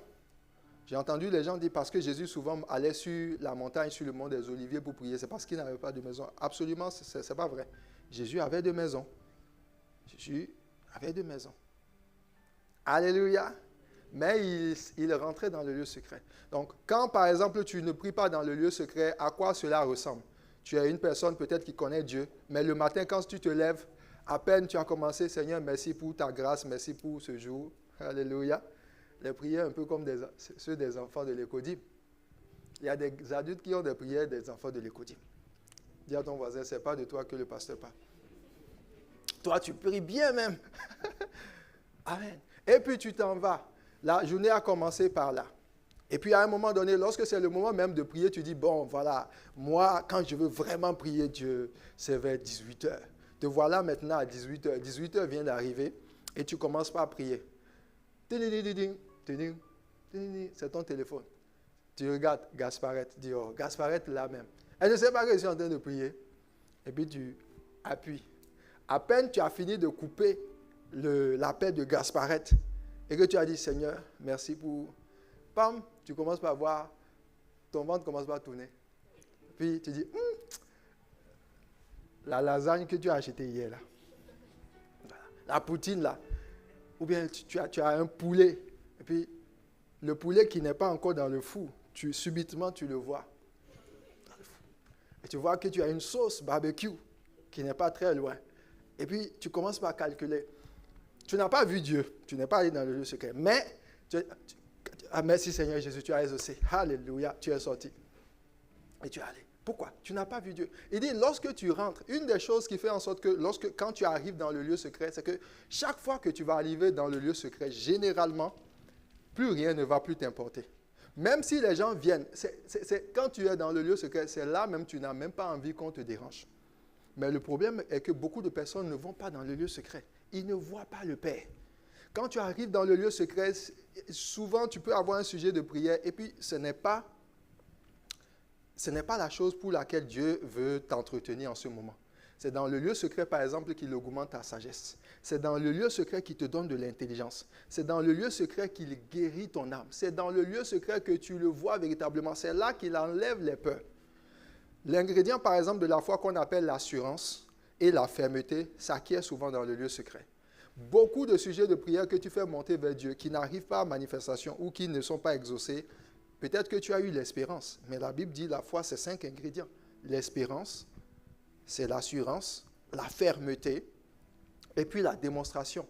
J'ai entendu les gens dire, parce que Jésus souvent allait sur la montagne, sur le mont des Oliviers pour prier, c'est parce qu'il n'avait pas de maison. Absolument, ce n'est pas vrai. Jésus avait de maison. Jésus avait de maison. Alléluia. Mais il rentrait dans le lieu secret. Donc, quand par exemple tu ne pries pas dans le lieu secret, à quoi cela ressemble? Tu es une personne peut-être qui connaît Dieu, mais le matin quand tu te lèves, à peine tu as commencé, Seigneur, merci pour ta grâce, merci pour ce jour. Alléluia. Les prières un peu comme ceux des enfants de l'Écodim. Il y a des adultes qui ont des prières des enfants de l'Écodim. Dis à ton voisin, ce n'est pas de toi que le pasteur parle. Toi, tu pries bien même. Amen. Et puis tu t'en vas. La journée a commencé par là. Et puis à un moment donné, lorsque c'est le moment même de prier, tu dis, bon, voilà, moi, quand je veux vraiment prier Dieu, c'est vers 18h. Te voilà maintenant à 18h. 18h vient d'arriver et tu commences par prier. C'est ton téléphone. Tu regardes Gasparette, dis, oh, Gasparette là même. Elle ne sait pas que je suis en train de prier. Et puis tu appuies. À peine tu as fini de couper l'appel de Gasparette et que tu as dit, Seigneur, merci pour... Pam, tu commences par voir, ton ventre commence par tourner. Puis tu dis, la lasagne que tu as achetée hier là, la poutine là, ou bien tu as un poulet, et puis le poulet qui n'est pas encore dans le four, subitement tu le vois dans le four. Et tu vois que tu as une sauce barbecue qui n'est pas très loin. Et puis tu commences par calculer. Tu n'as pas vu Dieu, tu n'es pas allé dans le lieu secret, mais merci Seigneur Jésus, tu as exaucé. Alléluia, tu es sorti. Et tu es allé. Pourquoi? Tu n'as pas vu Dieu. Il dit, lorsque tu rentres, une des choses qui fait en sorte que quand tu arrives dans le lieu secret, c'est que chaque fois que tu vas arriver dans le lieu secret, généralement, plus rien ne va plus t'importer. Même si les gens viennent, quand tu es dans le lieu secret, c'est là même tu n'as même pas envie qu'on te dérange. Mais le problème est que beaucoup de personnes ne vont pas dans le lieu secret. Ils ne voient pas le Père. Quand tu arrives dans le lieu secret, souvent tu peux avoir un sujet de prière et puis ce n'est pas la chose pour laquelle Dieu veut t'entretenir en ce moment. C'est dans le lieu secret, par exemple, qu'il augmente ta sagesse. C'est dans le lieu secret qu'il te donne de l'intelligence. C'est dans le lieu secret qu'il guérit ton âme. C'est dans le lieu secret que tu le vois véritablement. C'est là qu'il enlève les peurs. L'ingrédient, par exemple, de la foi qu'on appelle l'assurance et la fermeté s'acquiert souvent dans le lieu secret. Beaucoup de sujets de prière que tu fais monter vers Dieu qui n'arrivent pas à manifestation ou qui ne sont pas exaucés, peut-être que tu as eu l'espérance, mais la Bible dit la foi, c'est 5 ingrédients. L'espérance, c'est l'assurance, la fermeté et puis la démonstration.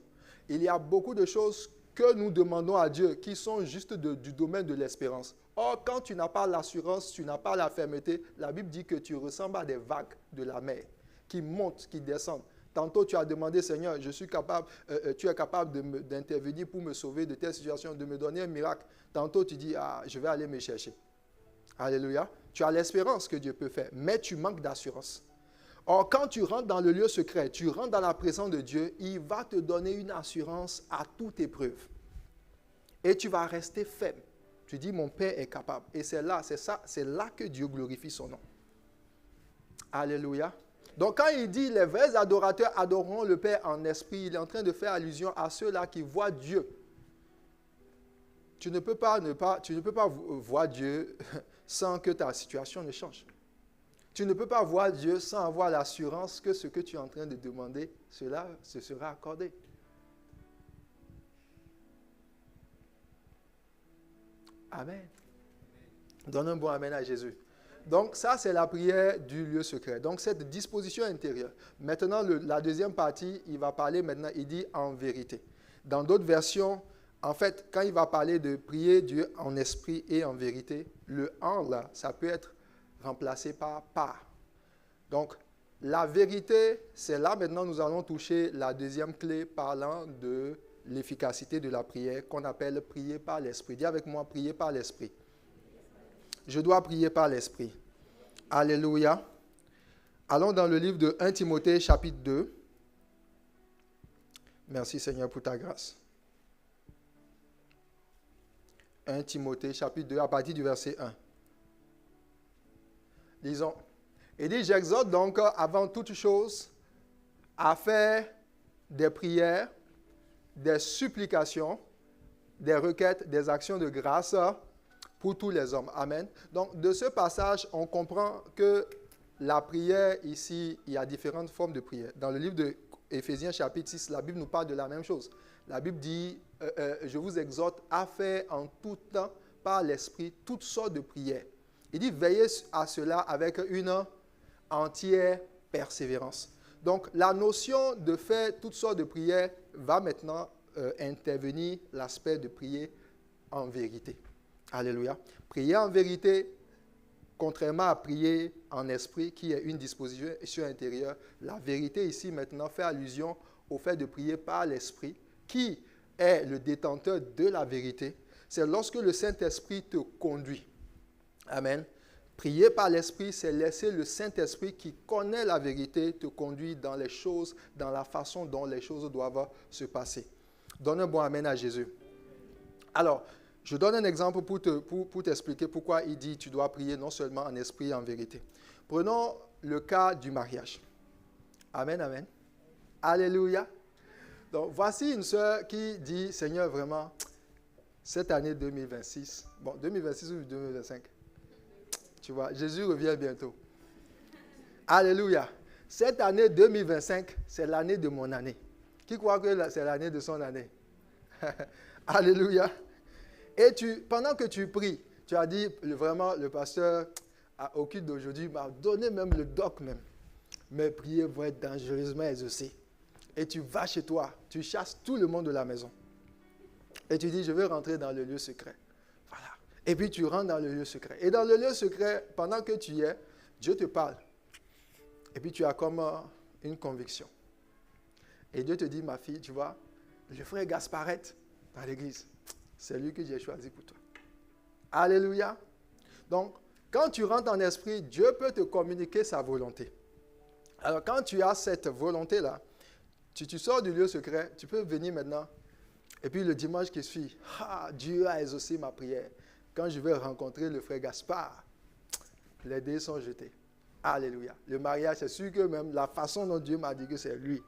Il y a beaucoup de choses que nous demandons à Dieu qui sont juste du domaine de l'espérance. Or, quand tu n'as pas l'assurance, tu n'as pas la fermeté, la Bible dit que tu ressembles à des vagues de la mer qui montent, qui descendent. Tantôt, tu as demandé, Seigneur, tu es capable d'intervenir pour me sauver de telle situation, de me donner un miracle. Tantôt, tu dis, je vais aller me chercher. Alléluia. Tu as l'espérance que Dieu peut faire, mais tu manques d'assurance. Or, quand tu rentres dans le lieu secret, tu rentres dans la présence de Dieu, il va te donner une assurance à toute épreuve. Et tu vas rester ferme. Tu dis, mon Père est capable. Et c'est là que Dieu glorifie son nom. Alléluia. Donc quand il dit les vrais adorateurs adoreront le Père en esprit, il est en train de faire allusion à ceux-là qui voient Dieu tu ne peux pas voir Dieu sans que ta situation ne change. Tu ne peux pas voir Dieu sans avoir l'assurance que ce que tu es en train de demander, cela se sera accordé. Amen. Donne un bon amen à Jésus. Donc ça, c'est la prière du lieu secret. Donc cette disposition intérieure. Maintenant, la deuxième partie, il va parler maintenant, il dit en vérité. Dans d'autres versions, en fait, quand il va parler de prier Dieu en esprit et en vérité, le en là, ça peut être remplacé par. Donc, la vérité, c'est là maintenant nous allons toucher la deuxième clé parlant de l'efficacité de la prière qu'on appelle prier par l'esprit. Dis avec moi, prier par l'esprit. Je dois prier par l'esprit. Alléluia. Allons dans le livre de 1 Timothée chapitre 2. Merci Seigneur pour ta grâce. 1 Timothée chapitre 2 à partir du verset 1. Disons, il dit, j'exhorte donc avant toute chose à faire des prières, des supplications, des requêtes, des actions de grâce pour tous les hommes. Amen. Donc, de ce passage, on comprend que la prière, ici, il y a différentes formes de prière. Dans le livre de Éphésiens chapitre 6, la Bible nous parle de la même chose. La Bible dit, je vous exhorte à faire en tout temps, par l'Esprit, toutes sortes de prières. Il dit, veillez à cela avec une entière persévérance. Donc, la notion de faire toutes sortes de prières va maintenant intervenir l'aspect de prier en vérité. Alléluia. Prier en vérité, contrairement à prier en esprit, qui est une disposition intérieure, la vérité ici maintenant fait allusion au fait de prier par l'esprit, qui est le détenteur de la vérité. C'est lorsque le Saint-Esprit te conduit. Amen. Prier par l'Esprit, c'est laisser le Saint-Esprit qui connaît la vérité te conduire dans les choses, dans la façon dont les choses doivent se passer. Donne un bon amen à Jésus. Alors, je donne un exemple pour t'expliquer pourquoi il dit tu dois prier non seulement en esprit et en vérité. Prenons le cas du mariage. Amen, amen. Alléluia. Donc, voici une sœur qui dit, Seigneur, vraiment, cette année 2026, bon, 2026 ou 2025, tu vois, Jésus revient bientôt. Alléluia. Cette année 2025, c'est l'année de mon année. Qui croit que c'est l'année de son année? Alléluia. Et pendant que tu pries, tu as dit, vraiment, le pasteur au culte d'aujourd'hui m'a donné même le doc même. Mes prières vont être dangereusement exaucées. Et tu vas chez toi, tu chasses tout le monde de la maison. Et tu dis, je veux rentrer dans le lieu secret. Voilà. Et puis tu rentres dans le lieu secret. Et dans le lieu secret, pendant que tu y es, Dieu te parle. Et puis tu as comme une conviction. Et Dieu te dit, ma fille, tu vois, le frère Gasparette dans l'église, c'est lui que j'ai choisi pour toi. Alléluia. Donc, quand tu rentres en esprit, Dieu peut te communiquer sa volonté. Alors, quand tu as cette volonté-là, tu sors du lieu secret, tu peux venir maintenant. Et puis le dimanche qui suit, Dieu a exaucé ma prière. Quand je vais rencontrer le frère Gaspard, les dés sont jetés. Alléluia. Le mariage, c'est sûr que même la façon dont Dieu m'a dit que c'est lui.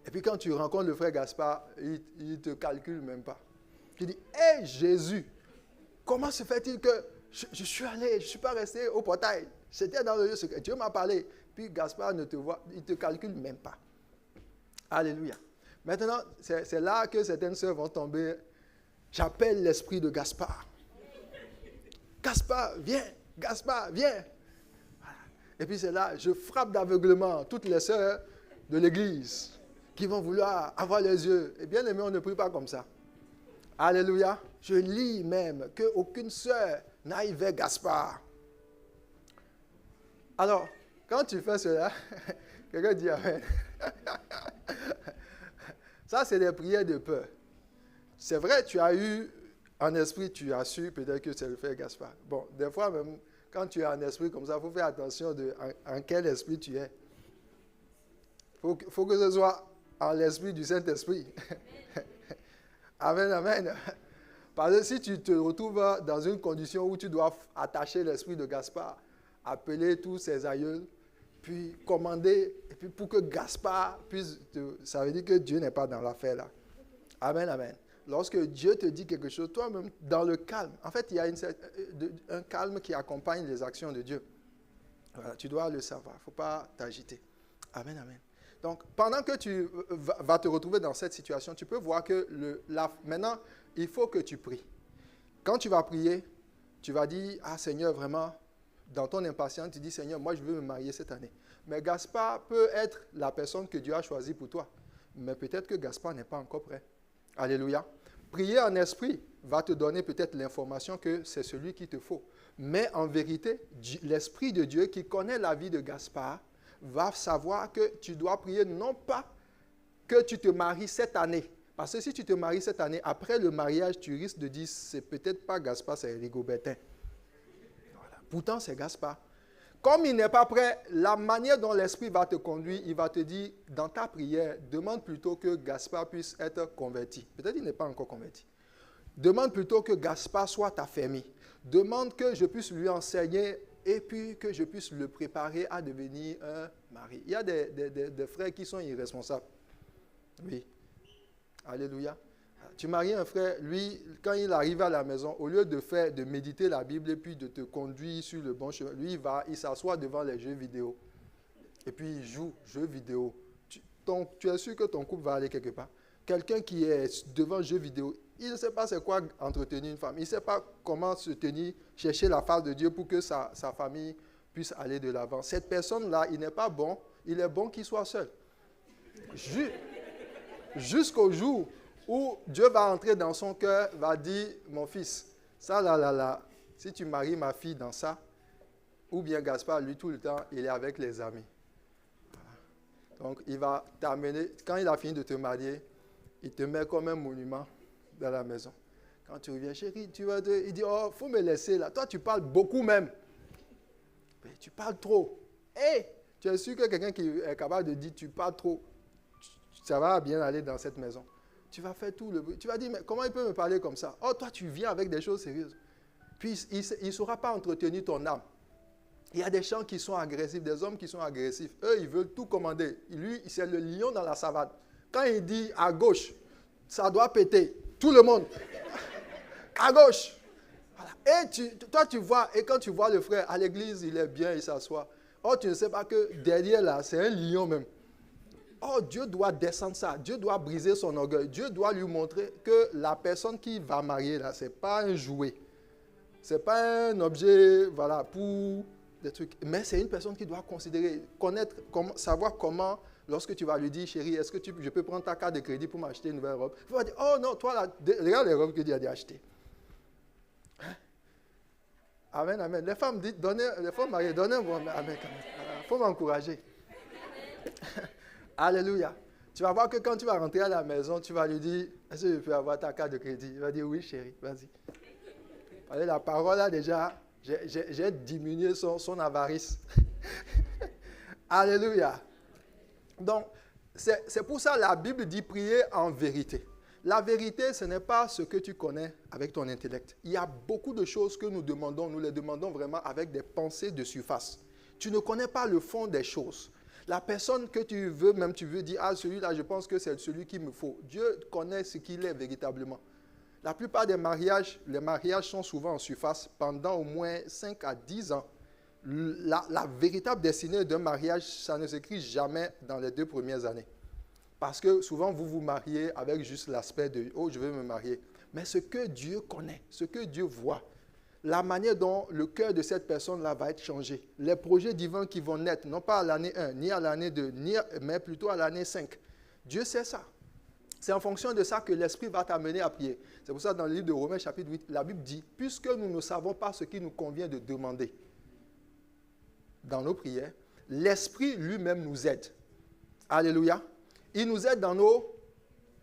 Et puis quand tu rencontres le frère Gaspard, il ne te calcule même pas. Tu dis, hé Jésus, comment se fait-il que je suis allé, je ne suis pas resté au portail. J'étais dans le lieu secret. Dieu m'a parlé. Puis Gaspard ne te voit, il ne te calcule même pas. Alléluia. Maintenant, c'est là que certaines sœurs vont tomber. J'appelle l'esprit de Gaspard. Gaspard, viens. Gaspard, viens. Voilà. Et puis c'est là, je frappe d'aveuglement toutes les sœurs de l'église qui vont vouloir avoir les yeux. Et bien aimé, on ne prie pas comme ça. Alléluia. Je lis même qu'aucune sœur n'aille vers Gaspard. Alors, quand tu fais cela, quelqu'un dit Amen. Ça, c'est des prières de peur. C'est vrai, tu as eu en esprit, tu as su peut-être que c'est le frère Gaspard. Bon, des fois même, quand tu es en esprit comme ça, il faut faire attention en quel esprit tu es. Il faut que ce soit en l'esprit du Saint-Esprit. Amen, amen. Parce que si tu te retrouves dans une condition où tu dois attacher l'esprit de Gaspard, appeler tous ses aïeuls, puis commander, et puis pour que Gaspard puisse... ça veut dire que Dieu n'est pas dans l'affaire là. Amen, amen. lorsque Dieu te dit quelque chose, toi-même, dans le calme, en fait, il y a un calme qui accompagne les actions de Dieu. Voilà, tu dois le savoir, il ne faut pas t'agiter. Amen, amen. Donc, pendant que tu vas te retrouver dans cette situation, tu peux voir que maintenant, il faut que tu pries. Quand tu vas prier, tu vas dire, ah Seigneur, vraiment, dans ton impatience, tu dis, Seigneur, moi je veux me marier cette année. Mais Gaspard peut être la personne que Dieu a choisie pour toi. Mais peut-être que Gaspard n'est pas encore prêt. Alléluia. Prier en esprit va te donner peut-être l'information que c'est celui qu'il te faut. Mais en vérité, l'Esprit de Dieu qui connaît la vie de Gaspard va savoir que tu dois prier non pas que tu te maries cette année. Parce que si tu te maries cette année, après le mariage, tu risques de dire, c'est peut-être pas Gaspard, c'est Rigobertin. Voilà. Pourtant, c'est Gaspard. Comme il n'est pas prêt, la manière dont l'Esprit va te conduire, il va te dire, dans ta prière, demande plutôt que Gaspard puisse être converti. Peut-être qu'il n'est pas encore converti. Demande plutôt que Gaspard soit ta famille. Demande que je puisse lui enseigner et puis que je puisse le préparer à devenir un mari. Il y a des frères qui sont irresponsables. Oui. Alléluia. Tu maries un frère, lui, quand il arrive à la maison, au lieu de méditer la Bible et puis de te conduire sur le bon chemin, lui, il s'assoit devant les jeux vidéo. Et puis il joue jeux vidéo. Tu es sûr que ton couple va aller quelque part. Quelqu'un qui est devant jeux vidéo, il ne sait pas c'est quoi entretenir une femme. Il ne sait pas comment se tenir, chercher la face de Dieu pour que sa famille puisse aller de l'avant. Cette personne-là, il n'est pas bon. Il est bon qu'il soit seul. Jusqu'au jour où Dieu va entrer dans son cœur, va dire, mon fils, ça là, si tu maries ma fille dans ça, ou bien Gaspard, lui, tout le temps, il est avec les amis. Voilà. Donc, il va t'amener, quand il a fini de te marier, il te met comme un monument dans la maison. Quand tu reviens, chérie, il dit, oh, il faut me laisser là. Toi, tu parles beaucoup même. Mais tu parles trop. Hé, tu es sûr que quelqu'un qui est capable de dire, tu parles trop, ça va bien aller dans cette maison. Tu vas faire tout le bruit. Tu vas dire, mais comment il peut me parler comme ça? Oh, toi, tu viens avec des choses sérieuses. Puis, il ne saura pas entretenir ton âme. Il y a des gens qui sont agressifs, des hommes qui sont agressifs. Eux, ils veulent tout commander. Lui, c'est le lion dans la savane. Quand il dit à gauche, ça doit péter. Tout le monde. À gauche. Voilà. Et toi, tu vois, et quand tu vois le frère à l'église, il est bien, il s'assoit. Oh, tu ne sais pas que derrière là, c'est un lion même. Oh, Dieu doit descendre ça. Dieu doit briser son orgueil. Dieu doit lui montrer que la personne qui va marier là, ce n'est pas un jouet. Ce n'est pas un objet, voilà, pour des trucs. Mais c'est une personne qui doit considérer, connaître, savoir comment, lorsque tu vas lui dire, chérie, est-ce que je peux prendre ta carte de crédit pour m'acheter une nouvelle robe? Il va dire, oh non, toi là, regarde les robes que Dieu a dit acheter. Hein? Amen, amen. Les femmes disent, les femmes mariées, donnez un bon amen. Il faut m'encourager. Alléluia. Tu vas voir que quand tu vas rentrer à la maison, tu vas lui dire, est-ce que je peux avoir ta carte de crédit? Il va dire, oui chérie, vas-y. Allez, la parole là déjà, j'ai diminué son avarice. Alléluia. Donc, c'est pour ça que la Bible dit prier en vérité. La vérité, ce n'est pas ce que tu connais avec ton intellect. Il y a beaucoup de choses que nous les demandons vraiment avec des pensées de surface. Tu ne connais pas le fond des choses. La personne que tu veux dire, ah, celui-là, je pense que c'est celui qu'il me faut. Dieu connaît ce qu'il est véritablement. La plupart des mariages, les mariages sont souvent en surface pendant au moins 5 à 10 ans. La véritable destinée d'un mariage, ça ne s'écrit jamais dans les 2 premières années. Parce que souvent, vous vous mariez avec juste l'aspect de « oh, je veux me marier ». Mais ce que Dieu connaît, ce que Dieu voit, la manière dont le cœur de cette personne-là va être changé, les projets divins qui vont naître, non pas à l'année 1, ni à l'année 2, mais plutôt à l'année 5. Dieu sait ça. C'est en fonction de ça que l'Esprit va t'amener à prier. C'est pour ça que dans le livre de Romains chapitre 8, la Bible dit « puisque nous ne savons pas ce qu'il nous convient de demander dans nos prières, l'Esprit lui-même nous aide. » Alléluia. Il nous aide dans nos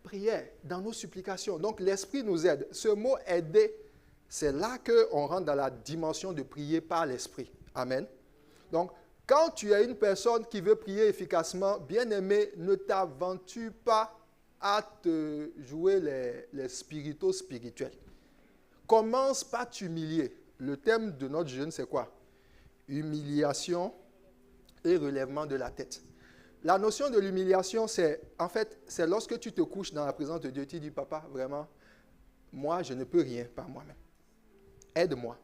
prières, dans nos supplications. Donc l'Esprit nous aide. Ce mot « aider », c'est là qu'on rentre dans la dimension de prier par l'Esprit. Amen. Donc, quand tu es une personne qui veut prier efficacement, bien-aimé, ne t'aventure pas à te jouer les spiritos spirituels. Commence par t'humilier. Le thème de notre jeûne, c'est quoi? Humiliation et relèvement de la tête. La notion de l'humiliation, c'est lorsque tu te couches dans la présence de Dieu, tu dis, papa, vraiment, moi, je ne peux rien par moi-même. Aide-moi.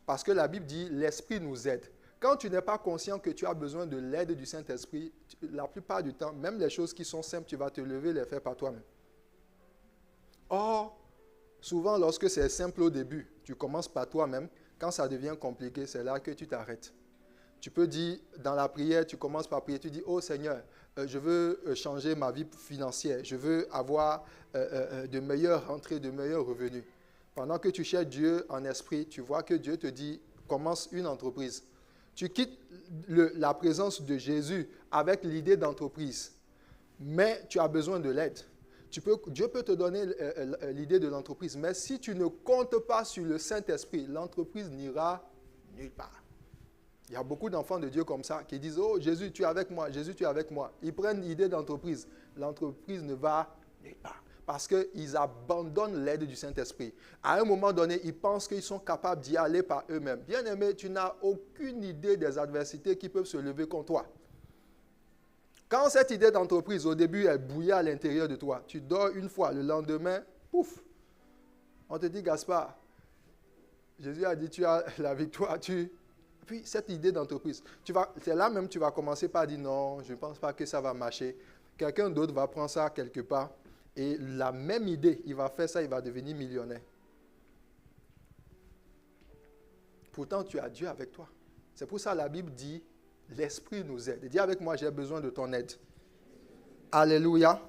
Parce que la Bible dit, l'Esprit nous aide. Quand tu n'es pas conscient que tu as besoin de l'aide du Saint-Esprit, la plupart du temps, même les choses qui sont simples, tu vas te lever et les faire par toi-même. Or, souvent, lorsque c'est simple au début, tu commences par toi-même. Quand ça devient compliqué, c'est là que tu t'arrêtes. Tu peux dire, dans la prière, tu commences par prier, tu dis, oh Seigneur, je veux changer ma vie financière, je veux avoir de meilleures rentrées, de meilleurs revenus. Pendant que tu cherches Dieu en esprit, tu vois que Dieu te dit, commence une entreprise. Tu quittes la présence de Jésus avec l'idée d'entreprise, mais tu as besoin de l'aide. Dieu peut te donner l'idée de l'entreprise, mais si tu ne comptes pas sur le Saint-Esprit, l'entreprise n'ira nulle part. Il y a beaucoup d'enfants de Dieu comme ça qui disent « Oh Jésus, tu es avec moi, Jésus, tu es avec moi ». Ils prennent l'idée d'entreprise. L'entreprise ne va nulle part parce qu'ils abandonnent l'aide du Saint-Esprit. À un moment donné, ils pensent qu'ils sont capables d'y aller par eux-mêmes. Bien-aimé, tu n'as aucune idée des adversités qui peuvent se lever contre toi. Quand cette idée d'entreprise, au début, elle bouillait à l'intérieur de toi, tu dors une fois, le lendemain, pouf, on te dit, Gaspard, Jésus a dit, tu as la victoire, Puis cette idée d'entreprise, c'est là même que tu vas commencer par dire, non, je ne pense pas que ça va marcher. Quelqu'un d'autre va prendre ça quelque part, et la même idée, il va faire ça, il va devenir millionnaire. Pourtant, tu as Dieu avec toi. C'est pour ça que la Bible dit, l'Esprit nous aide. Dis avec moi, j'ai besoin de ton aide. Alléluia.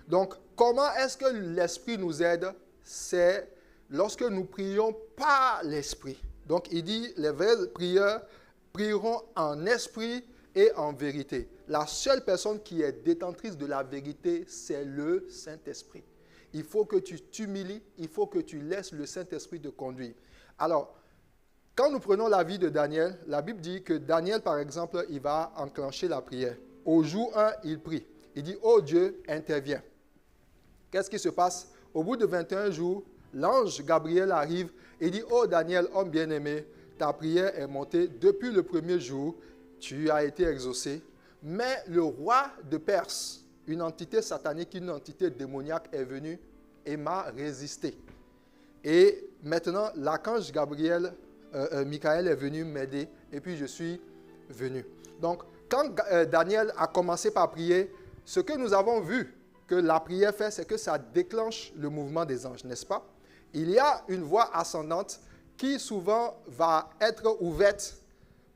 Donc, comment est-ce que l'Esprit nous aide? C'est lorsque nous prions par l'Esprit. Donc, il dit, les vrais prieurs prieront en esprit et en vérité. La seule personne qui est détentrice de la vérité, c'est le Saint-Esprit. Il faut que tu t'humilies, il faut que tu laisses le Saint-Esprit te conduire. Alors, quand nous prenons la vie de Daniel, la Bible dit que Daniel, par exemple, il va enclencher la prière. Au jour 1, il prie. Il dit, « Oh Dieu, interviens ». Qu'est-ce qui se passe? Au bout de 21 jours, l'ange Gabriel arrive et dit, « Oh Daniel, homme bien-aimé, ta prière est montée depuis le premier jour, tu as été exaucé. Mais le roi de Perse, une entité satanique, une entité démoniaque est venu et m'a résisté. Et maintenant, l'archange Gabriel, Michael est venu m'aider et puis je suis venu. » Donc, quand Daniel a commencé par prier, ce que nous avons vu que la prière fait, c'est que ça déclenche le mouvement des anges, n'est-ce pas? Il y a une voie ascendante qui souvent va être ouverte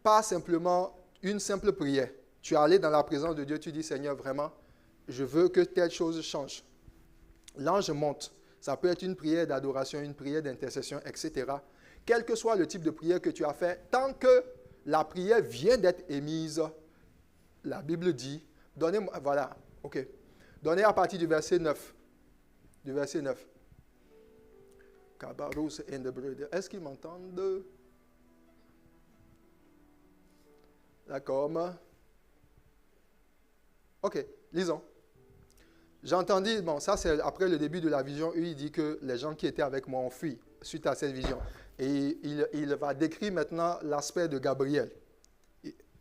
par simplement une simple prière. Tu es allé dans la présence de Dieu, tu dis, Seigneur, vraiment, je veux que telle chose change. L'ange monte. Ça peut être une prière d'adoration, une prière d'intercession, etc. Quel que soit le type de prière que tu as fait, tant que la prière vient d'être émise, la Bible dit, donnez-moi, voilà, ok. Donnez à partir du verset 9. Du verset 9. Est-ce qu'ils m'entendent? D'accord. Ok, lisons. J'entendis, bon, ça c'est après le début de la vision, il dit que les gens qui étaient avec moi ont fui suite à cette vision. Et il va décrire maintenant l'aspect de Gabriel,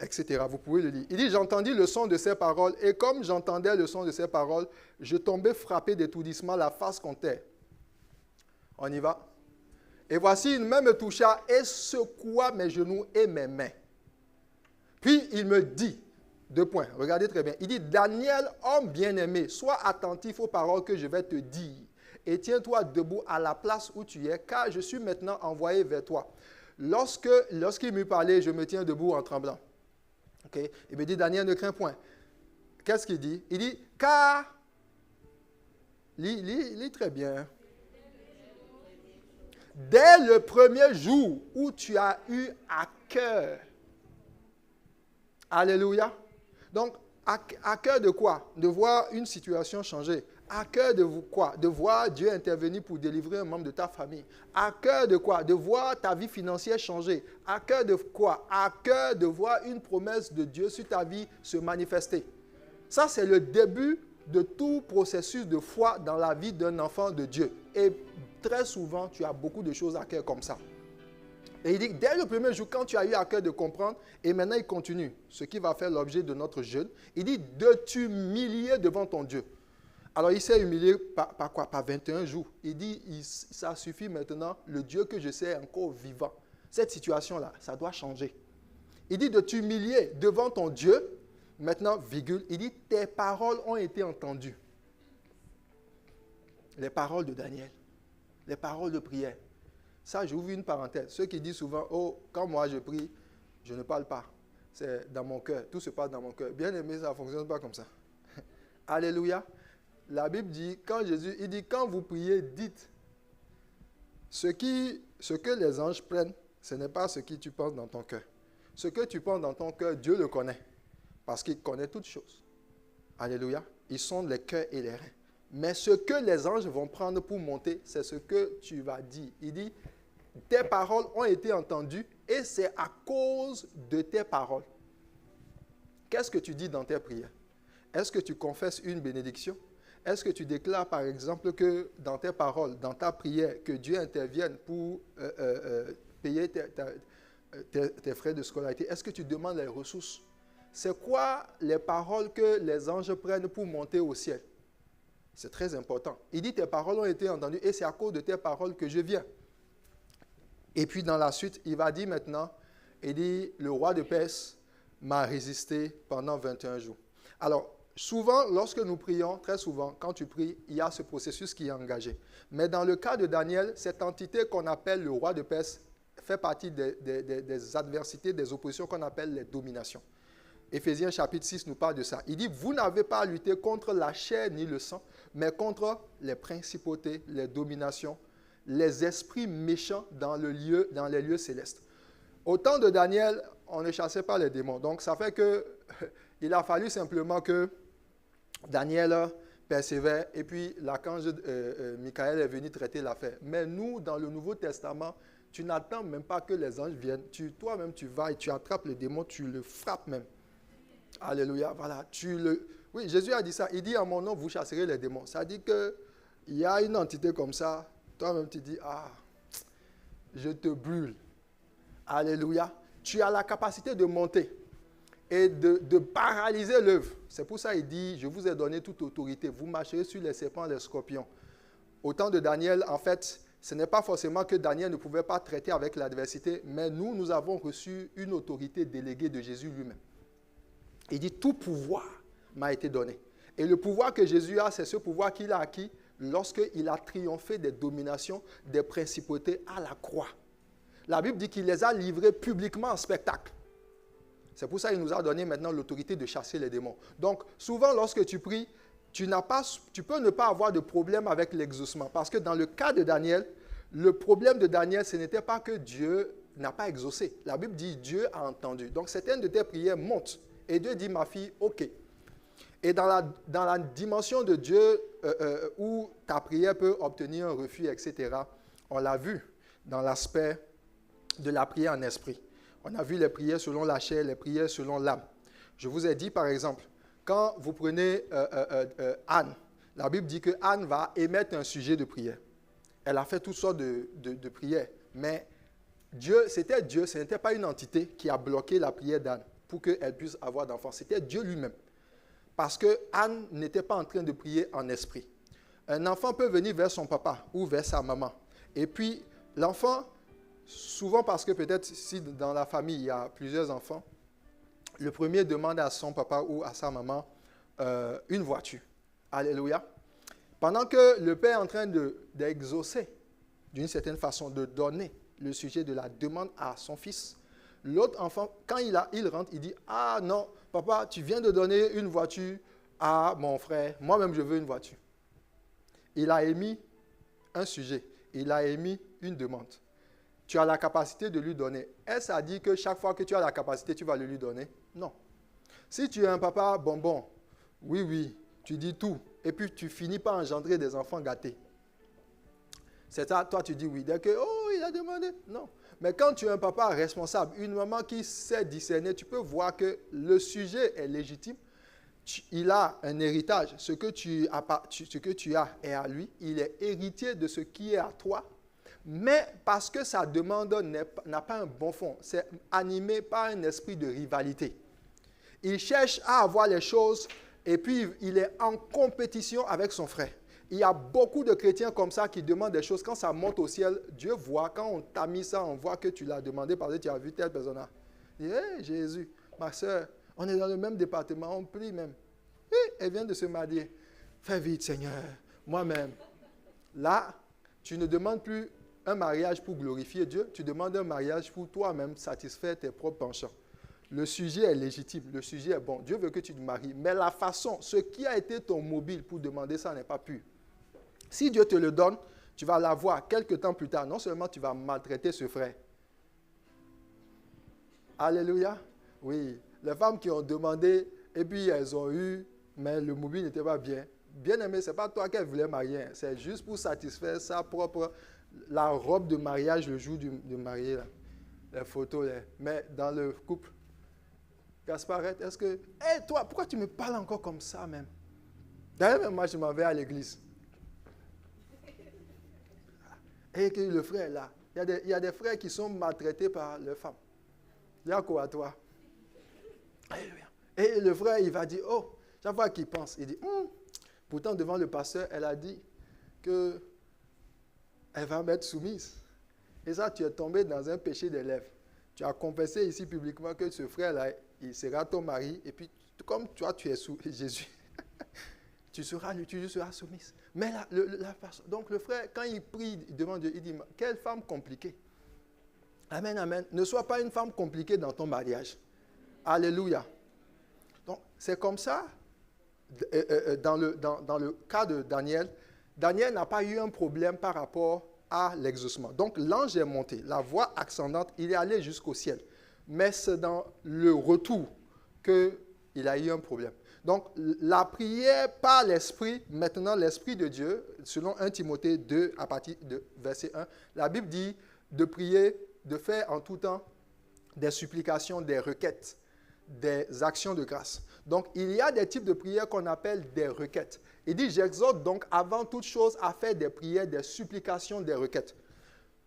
etc. Vous pouvez le lire. Il dit, j'entendis le son de ces paroles, et comme j'entendais le son de ces paroles, je tombais frappé d'étourdissement, la face contre terre. On y va. Et voici, une main me toucha et secoua mes genoux et mes mains. Puis il me dit, 2 points, regardez très bien. Il dit, Daniel, homme bien-aimé, sois attentif aux paroles que je vais te dire et tiens-toi debout à la place où tu es, car je suis maintenant envoyé vers toi. Lorsqu'il m'eut parlé, je me tiens debout en tremblant. Okay? Il me dit, Daniel, ne crains point. Qu'est-ce qu'il dit? Il dit, car, lis très bien. Dès le premier jour où tu as eu à cœur. Alléluia. Donc, à cœur de quoi? De voir une situation changer. À cœur de quoi? De voir Dieu intervenir pour délivrer un membre de ta famille. À cœur de quoi? De voir ta vie financière changer. À cœur de quoi? À cœur de voir une promesse de Dieu sur ta vie se manifester. Ça, c'est le début de tout processus de foi dans la vie d'un enfant de Dieu. Et très souvent, tu as beaucoup de choses à cœur comme ça. Et il dit, dès le premier jour, quand tu as eu à cœur de comprendre, et maintenant il continue, ce qui va faire l'objet de notre jeûne, il dit de t'humilier devant ton Dieu. Alors, il s'est humilié par quoi? Par 21 jours. Il dit, ça suffit maintenant, le Dieu que je sais est encore vivant. Cette situation-là, ça doit changer. Il dit de t'humilier devant ton Dieu. Maintenant, virgule, il dit, tes paroles ont été entendues. Les paroles de Daniel, les paroles de prière. Ça, j'ouvre une parenthèse. Ceux qui disent souvent, oh, quand moi je prie, je ne parle pas. C'est dans mon cœur, tout se passe dans mon cœur. Bien aimé, ça ne fonctionne pas comme ça. Alléluia. La Bible dit, il dit, quand vous priez, dites, ce que les anges prennent, ce n'est pas ce que tu penses dans ton cœur. Ce que tu penses dans ton cœur, Dieu le connaît. Parce qu'il connaît toutes choses. Alléluia. Ils sont les cœurs et les reins. Mais ce que les anges vont prendre pour monter, c'est ce que tu vas dire. Il dit, tes paroles ont été entendues et c'est à cause de tes paroles. Qu'est-ce que tu dis dans tes prières? Est-ce que tu confesses une bénédiction? Est-ce que tu déclares par exemple que dans tes paroles, dans ta prière, que Dieu intervienne pour payer tes frais de scolarité? Est-ce que tu demandes les ressources? C'est quoi les paroles que les anges prennent pour monter au ciel? C'est très important. Il dit, tes paroles ont été entendues et c'est à cause de tes paroles que je viens. Et puis dans la suite, il va dire maintenant, il dit, le roi de Perse m'a résisté pendant 21 jours. Alors, souvent, lorsque nous prions, très souvent, quand tu pries, il y a ce processus qui est engagé. Mais dans le cas de Daniel, cette entité qu'on appelle le roi de Perse fait partie des adversités, des oppositions qu'on appelle les dominations. Éphésiens chapitre 6 nous parle de ça. Il dit, vous n'avez pas à lutter contre la chair ni le sang, mais contre les principautés, les dominations, les esprits méchants dans les lieux célestes. Au temps de Daniel, on ne chassait pas les démons. Donc, ça fait qu'il a fallu simplement que Daniel persévère et puis l'archange Michael est venu traiter l'affaire. Mais nous, dans le Nouveau Testament, tu n'attends même pas que les anges viennent. Toi-même, tu vas et tu attrapes le démon, tu le frappes même. Alléluia, voilà. Oui, Jésus a dit ça. Il dit, en mon nom, vous chasserez les démons. Ça dit qu'il y a une entité comme ça. Toi-même, tu dis, je te brûle. Alléluia. Tu as la capacité de monter et de paralyser l'œuvre. C'est pour ça qu'il dit, je vous ai donné toute autorité. Vous marcherez sur les serpents, les scorpions. Au temps de Daniel, en fait, ce n'est pas forcément que Daniel ne pouvait pas traiter avec l'adversité, mais nous avons reçu une autorité déléguée de Jésus lui-même. Il dit, tout pouvoir m'a été donné. Et le pouvoir que Jésus a, c'est ce pouvoir qu'il a acquis lorsqu'il a triomphé des dominations, des principautés à la croix. La Bible dit qu'il les a livrés publiquement en spectacle. C'est pour ça qu'il nous a donné maintenant l'autorité de chasser les démons. Donc, souvent, lorsque tu pries, tu peux ne pas avoir de problème avec l'exaucement. Parce que dans le cas de Daniel, le problème de Daniel, ce n'était pas que Dieu n'a pas exaucé. La Bible dit Dieu a entendu. Donc, certaines de tes prières montent. Et Dieu dit, ma fille, ok. Et dans la dimension de Dieu où ta prière peut obtenir un refus, etc., on l'a vu dans l'aspect de la prière en esprit. On a vu les prières selon la chair, les prières selon l'âme. Je vous ai dit, par exemple, quand vous prenez Anne, la Bible dit que Anne va émettre un sujet de prière. Elle a fait toutes sortes de prières. Mais c'était Dieu, ce n'était pas une entité qui a bloqué la prière d'Anne pour qu'elle puisse avoir d'enfants. C'était Dieu lui-même. Parce que Anne n'était pas en train de prier en esprit. Un enfant peut venir vers son papa ou vers sa maman. Et puis, l'enfant, souvent parce que peut-être si dans la famille, il y a plusieurs enfants, le premier demande à son papa ou à sa maman une voiture. Alléluia. Pendant que le père est en train d'exaucer, d'une certaine façon, de donner le sujet de la demande à son fils, l'autre enfant, quand il rentre, il dit, ah non, papa, tu viens de donner une voiture à mon frère. Moi-même, je veux une voiture. Il a émis un sujet. Il a émis une demande. Tu as la capacité de lui donner. Est-ce à dire que chaque fois que tu as la capacité, tu vas le lui donner? Non. Si tu es un papa bonbon, oui, tu dis tout. Et puis, tu finis par engendrer des enfants gâtés. C'est ça, toi, tu dis oui. Dès que, il a demandé. Non. Mais quand tu es un papa responsable, une maman qui sait discerner, tu peux voir que le sujet est légitime. Il a un héritage. Ce que tu as est à lui. Il est héritier de ce qui est à toi. Mais parce que sa demande n'a pas un bon fond, c'est animé par un esprit de rivalité. Il cherche à avoir les choses Et puis, il est en compétition avec son frère. Il y a beaucoup de chrétiens comme ça qui demandent des choses. Quand ça monte au ciel, Dieu voit. Quand on t'a mis ça, on voit que tu l'as demandé parce que tu as vu telle personne là. Il dit, hey, Jésus, ma soeur, on est dans le même département, on prie même. Et elle vient de se marier. Fais vite, Seigneur, moi-même. Là, tu ne demandes plus un mariage pour glorifier Dieu, tu demandes un mariage pour toi-même satisfaire tes propres penchants. Le sujet est légitime, le sujet est bon. Dieu veut que tu te maries, mais la façon, ce qui a été ton mobile pour demander ça n'est pas pur. Si Dieu te le donne, tu vas l'avoir quelques temps plus tard. Non seulement tu vas maltraiter ce frère. Alléluia. Oui, les femmes qui ont demandé et puis elles ont eu, mais le mobile n'était pas bien. Bien aimé, ce n'est pas toi qu'elle voulait marier. C'est juste pour satisfaire sa propre, la robe de mariage le jour de mariée. Là. Les photos. Là. Mais dans le couple, Gasparette, est-ce que... Hé, toi, pourquoi tu me parles encore comme ça même? D'ailleurs, même moi, je m'en vais à l'église. Et que le frère est là. Il y a des frères qui sont maltraités par leurs femmes. Il y a quoi à toi? Et le frère, il va dire, oh, chaque fois qu'il pense, il dit, pourtant devant le pasteur, elle a dit qu'elle va m'être soumise. Et ça, tu es tombé dans un péché des lèvres. Tu as confessé ici publiquement que ce frère-là, il sera ton mari. Et puis, comme toi, tu es sous Jésus, tu lui seras soumise. Mais la façon, donc le frère, quand il prie devant Dieu, il dit, quelle femme compliquée. Amen, amen. Ne sois pas une femme compliquée dans ton mariage. Alléluia. Donc, c'est comme ça, dans le cas de Daniel, Daniel n'a pas eu un problème par rapport à l'exaucement. Donc, l'ange est monté, la voix ascendante, il est allé jusqu'au ciel. Mais c'est dans le retour qu'il a eu un problème. Donc, la prière par l'Esprit, maintenant l'Esprit de Dieu, selon 1 Timothée 2, à partir de verset 1, la Bible dit de prier, de faire en tout temps des supplications, des requêtes, des actions de grâce. Donc, il y a des types de prières qu'on appelle des requêtes. Il dit, j'exhorte donc avant toute chose à faire des prières, des supplications, des requêtes.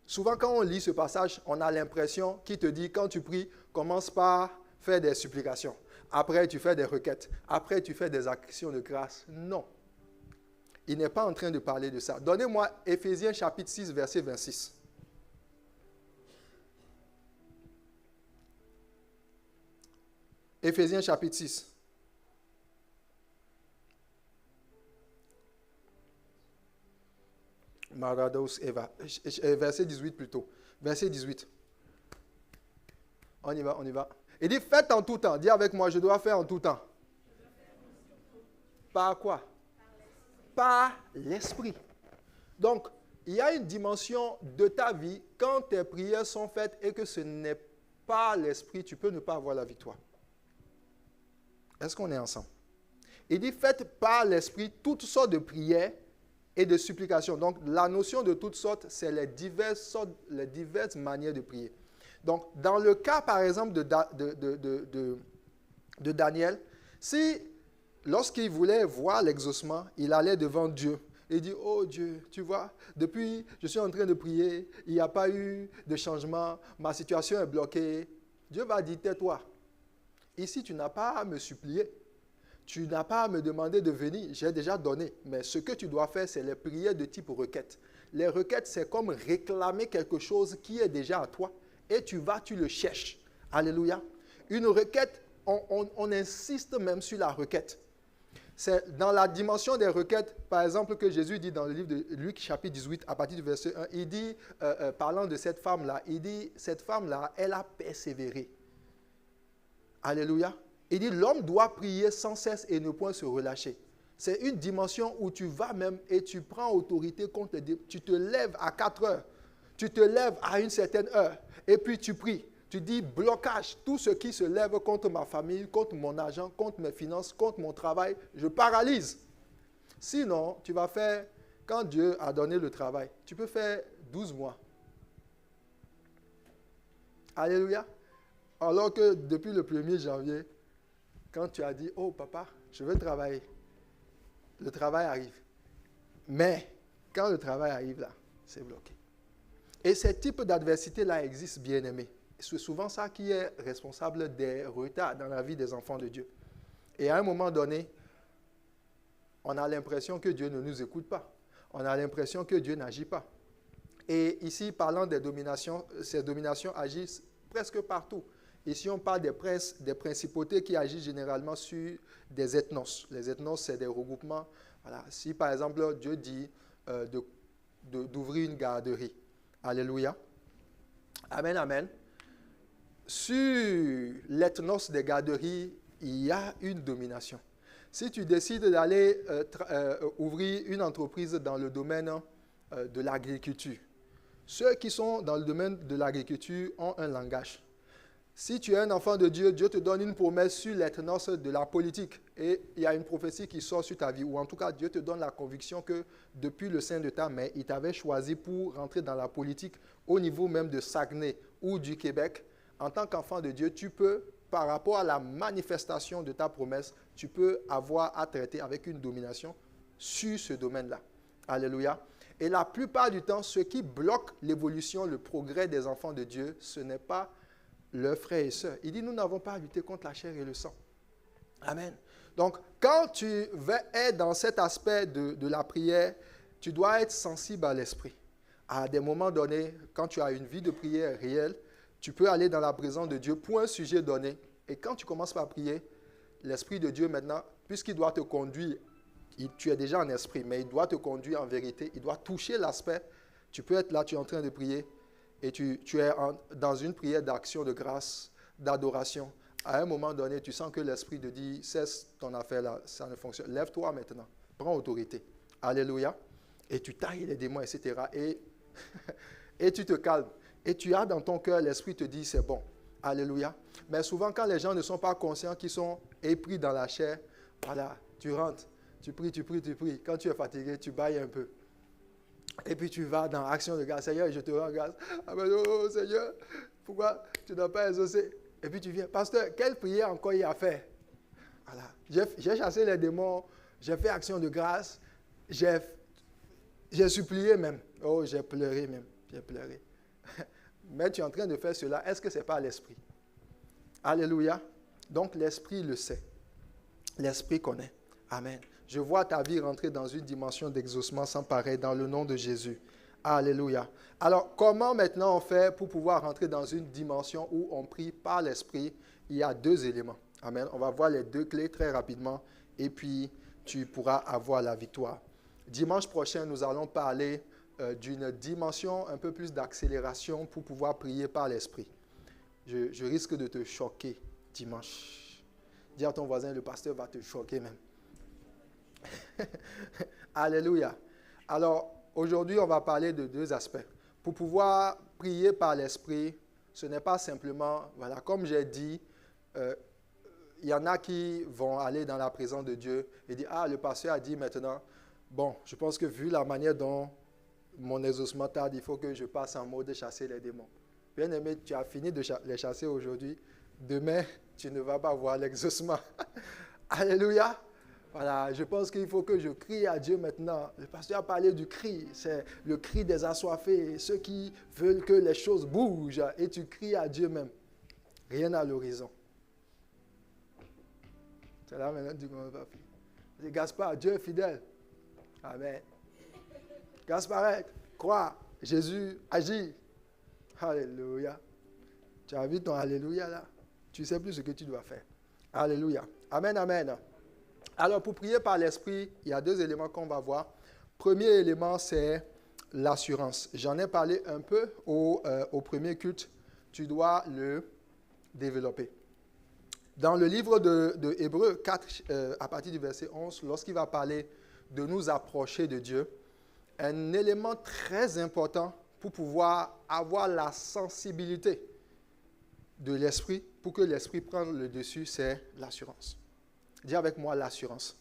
Souvent, quand on lit ce passage, on a l'impression qu'il te dit, quand tu pries, commence par faire des supplications. Après, tu fais des requêtes. Après, tu fais des actions de grâce. Non. Il n'est pas en train de parler de ça. Donnez-moi Éphésiens chapitre 6, verset 26. Éphésiens chapitre 6. Marados Eva. Verset 18 plutôt. Verset 18. On y va, on y va. Il dit, faites en tout temps. Dis avec moi, je dois faire en tout temps. Par quoi? Par l'Esprit. Donc, il y a une dimension de ta vie, quand tes prières sont faites et que ce n'est pas l'Esprit, tu peux ne pas avoir la victoire. Est-ce qu'on est ensemble? Il dit, faites par l'Esprit toutes sortes de prières et de supplications. Donc, la notion de toutes sortes, c'est les diverses manières de prier. Donc, dans le cas, par exemple, de Daniel, si, lorsqu'il voulait voir l'exaucement, il allait devant Dieu. Il dit, oh Dieu, tu vois, depuis, je suis en train de prier, il n'y a pas eu de changement, ma situation est bloquée. Dieu va dire, tais-toi. Ici, tu n'as pas à me supplier. Tu n'as pas à me demander de venir, j'ai déjà donné. Mais ce que tu dois faire, c'est les prières de type requête. Les requêtes, c'est comme réclamer quelque chose qui est déjà à toi. Et tu vas, tu le cherches. Alléluia. Une requête, on insiste même sur la requête. C'est dans la dimension des requêtes, par exemple, que Jésus dit dans le livre de Luc, chapitre 18, à partir du verset 1, il dit, parlant de cette femme-là, il dit, cette femme-là, elle a persévéré. Alléluia. Il dit, l'homme doit prier sans cesse et ne point se relâcher. C'est une dimension où tu vas même et tu prends autorité contre Dieu. Tu te lèves à 4 heures. Tu te lèves à une certaine heure. Et puis tu pries. Tu dis, blocage, tout ce qui se lève contre ma famille, contre mon argent, contre mes finances, contre mon travail, je paralyse. Sinon, tu vas faire, quand Dieu a donné le travail, tu peux faire 12 mois. Alléluia. Alors que depuis le 1er janvier, quand tu as dit, oh papa, je veux travailler, le travail arrive. Mais quand le travail arrive là, c'est bloqué. Et ce type d'adversité-là existe, bien aimé. C'est souvent ça qui est responsable des retards dans la vie des enfants de Dieu. Et à un moment donné, on a l'impression que Dieu ne nous écoute pas. On a l'impression que Dieu n'agit pas. Et ici, parlant des dominations, ces dominations agissent presque partout. Ici, on parle des principautés qui agissent généralement sur des ethnos. Les ethnos, c'est des regroupements. Voilà. Si, par exemple, Dieu dit d'ouvrir une garderie. Alléluia. Amen, amen. Sur l'ethnos des garderies, il y a une domination. Si tu décides d'aller ouvrir une entreprise dans le domaine de l'agriculture, ceux qui sont dans le domaine de l'agriculture ont un langage. Si tu es un enfant de Dieu, Dieu te donne une promesse sur l'ethnos de la politique. Et il y a une prophétie qui sort sur ta vie. Ou en tout cas, Dieu te donne la conviction que depuis le sein de ta mère, il t'avait choisi pour rentrer dans la politique au niveau même de Saguenay ou du Québec. En tant qu'enfant de Dieu, tu peux, par rapport à la manifestation de ta promesse, tu peux avoir à traiter avec une domination sur ce domaine-là. Alléluia. Et la plupart du temps, ce qui bloque l'évolution, le progrès des enfants de Dieu, ce n'est pas leurs frères et sœurs. Il dit, nous n'avons pas à lutter contre la chair et le sang. Amen. Donc, quand tu es dans cet aspect de la prière, tu dois être sensible à l'esprit. À des moments donnés, quand tu as une vie de prière réelle, tu peux aller dans la présence de Dieu pour un sujet donné. Et quand tu commences par prier, l'Esprit de Dieu maintenant, puisqu'il doit te conduire, tu es déjà en esprit, mais il doit te conduire en vérité, il doit toucher l'aspect. Tu peux être là, tu es en train de prier, et tu es dans une prière d'action, de grâce, d'adoration. À un moment donné, tu sens que l'Esprit te dit, cesse ton affaire là, ça ne fonctionne. Lève-toi maintenant, prends autorité. Alléluia. Et tu tailles les démons, etc. Et tu te calmes. Et tu as dans ton cœur, l'Esprit te dit, c'est bon. Alléluia. Mais souvent, quand les gens ne sont pas conscients qu'ils sont épris dans la chair, voilà, tu rentres, tu pries. Quand tu es fatigué, tu bailles un peu. Et puis tu vas dans action de grâce. Seigneur, je te rends grâce. Ah ben oh Seigneur, pourquoi tu n'as pas exaucé? Et puis tu viens, pasteur, quelle prière encore il a fait? Voilà. J'ai chassé les démons, j'ai fait action de grâce, j'ai supplié même. Oh, j'ai pleuré même, j'ai pleuré. Mais tu es en train de faire cela, est-ce que ce n'est pas l'esprit? Alléluia. Donc l'esprit le sait. L'esprit connaît. Amen. Je vois ta vie rentrer dans une dimension d'exaucement sans pareil dans le nom de Jésus. Alléluia. Alors, comment maintenant on fait pour pouvoir rentrer dans une dimension où on prie par l'esprit? Il y a deux éléments. Amen. On va voir les deux clés très rapidement et puis tu pourras avoir la victoire. Dimanche prochain, nous allons parler d'une dimension un peu plus d'accélération pour pouvoir prier par l'esprit. Je risque de te choquer dimanche. Dis à ton voisin, le pasteur va te choquer même. Alléluia. Alors, aujourd'hui, on va parler de deux aspects. Pour pouvoir prier par l'esprit, ce n'est pas simplement, voilà, comme j'ai dit, il y en a qui vont aller dans la présence de Dieu et dire, ah, le pasteur a dit maintenant, bon, je pense que vu la manière dont mon exaucement tarde, il faut que je passe en mode de chasser les démons. Bien aimé, tu as fini de les chasser aujourd'hui. Demain, tu ne vas pas voir l'exaucement. Alléluia. Voilà, je pense qu'il faut que je crie à Dieu maintenant. Le pasteur a parlé du cri. C'est le cri des assoiffés, ceux qui veulent que les choses bougent. Et tu cries à Dieu même. Rien à l'horizon. C'est là maintenant que tu commences à prier. Gaspard, Dieu est fidèle. Amen. Gasparette, crois, Jésus agit. Alléluia. Tu as vu ton Alléluia là? Tu ne sais plus ce que tu dois faire. Alléluia. Amen, amen. Alors, pour prier par l'Esprit, il y a deux éléments qu'on va voir. Premier élément, c'est l'assurance. J'en ai parlé un peu au premier culte. Tu dois le développer. Dans le livre de Hébreux 4, à partir du verset 11, lorsqu'il va parler de nous approcher de Dieu, un élément très important pour pouvoir avoir la sensibilité de l'esprit, pour que l'esprit prenne le dessus, c'est l'assurance. Dis avec moi l'assurance.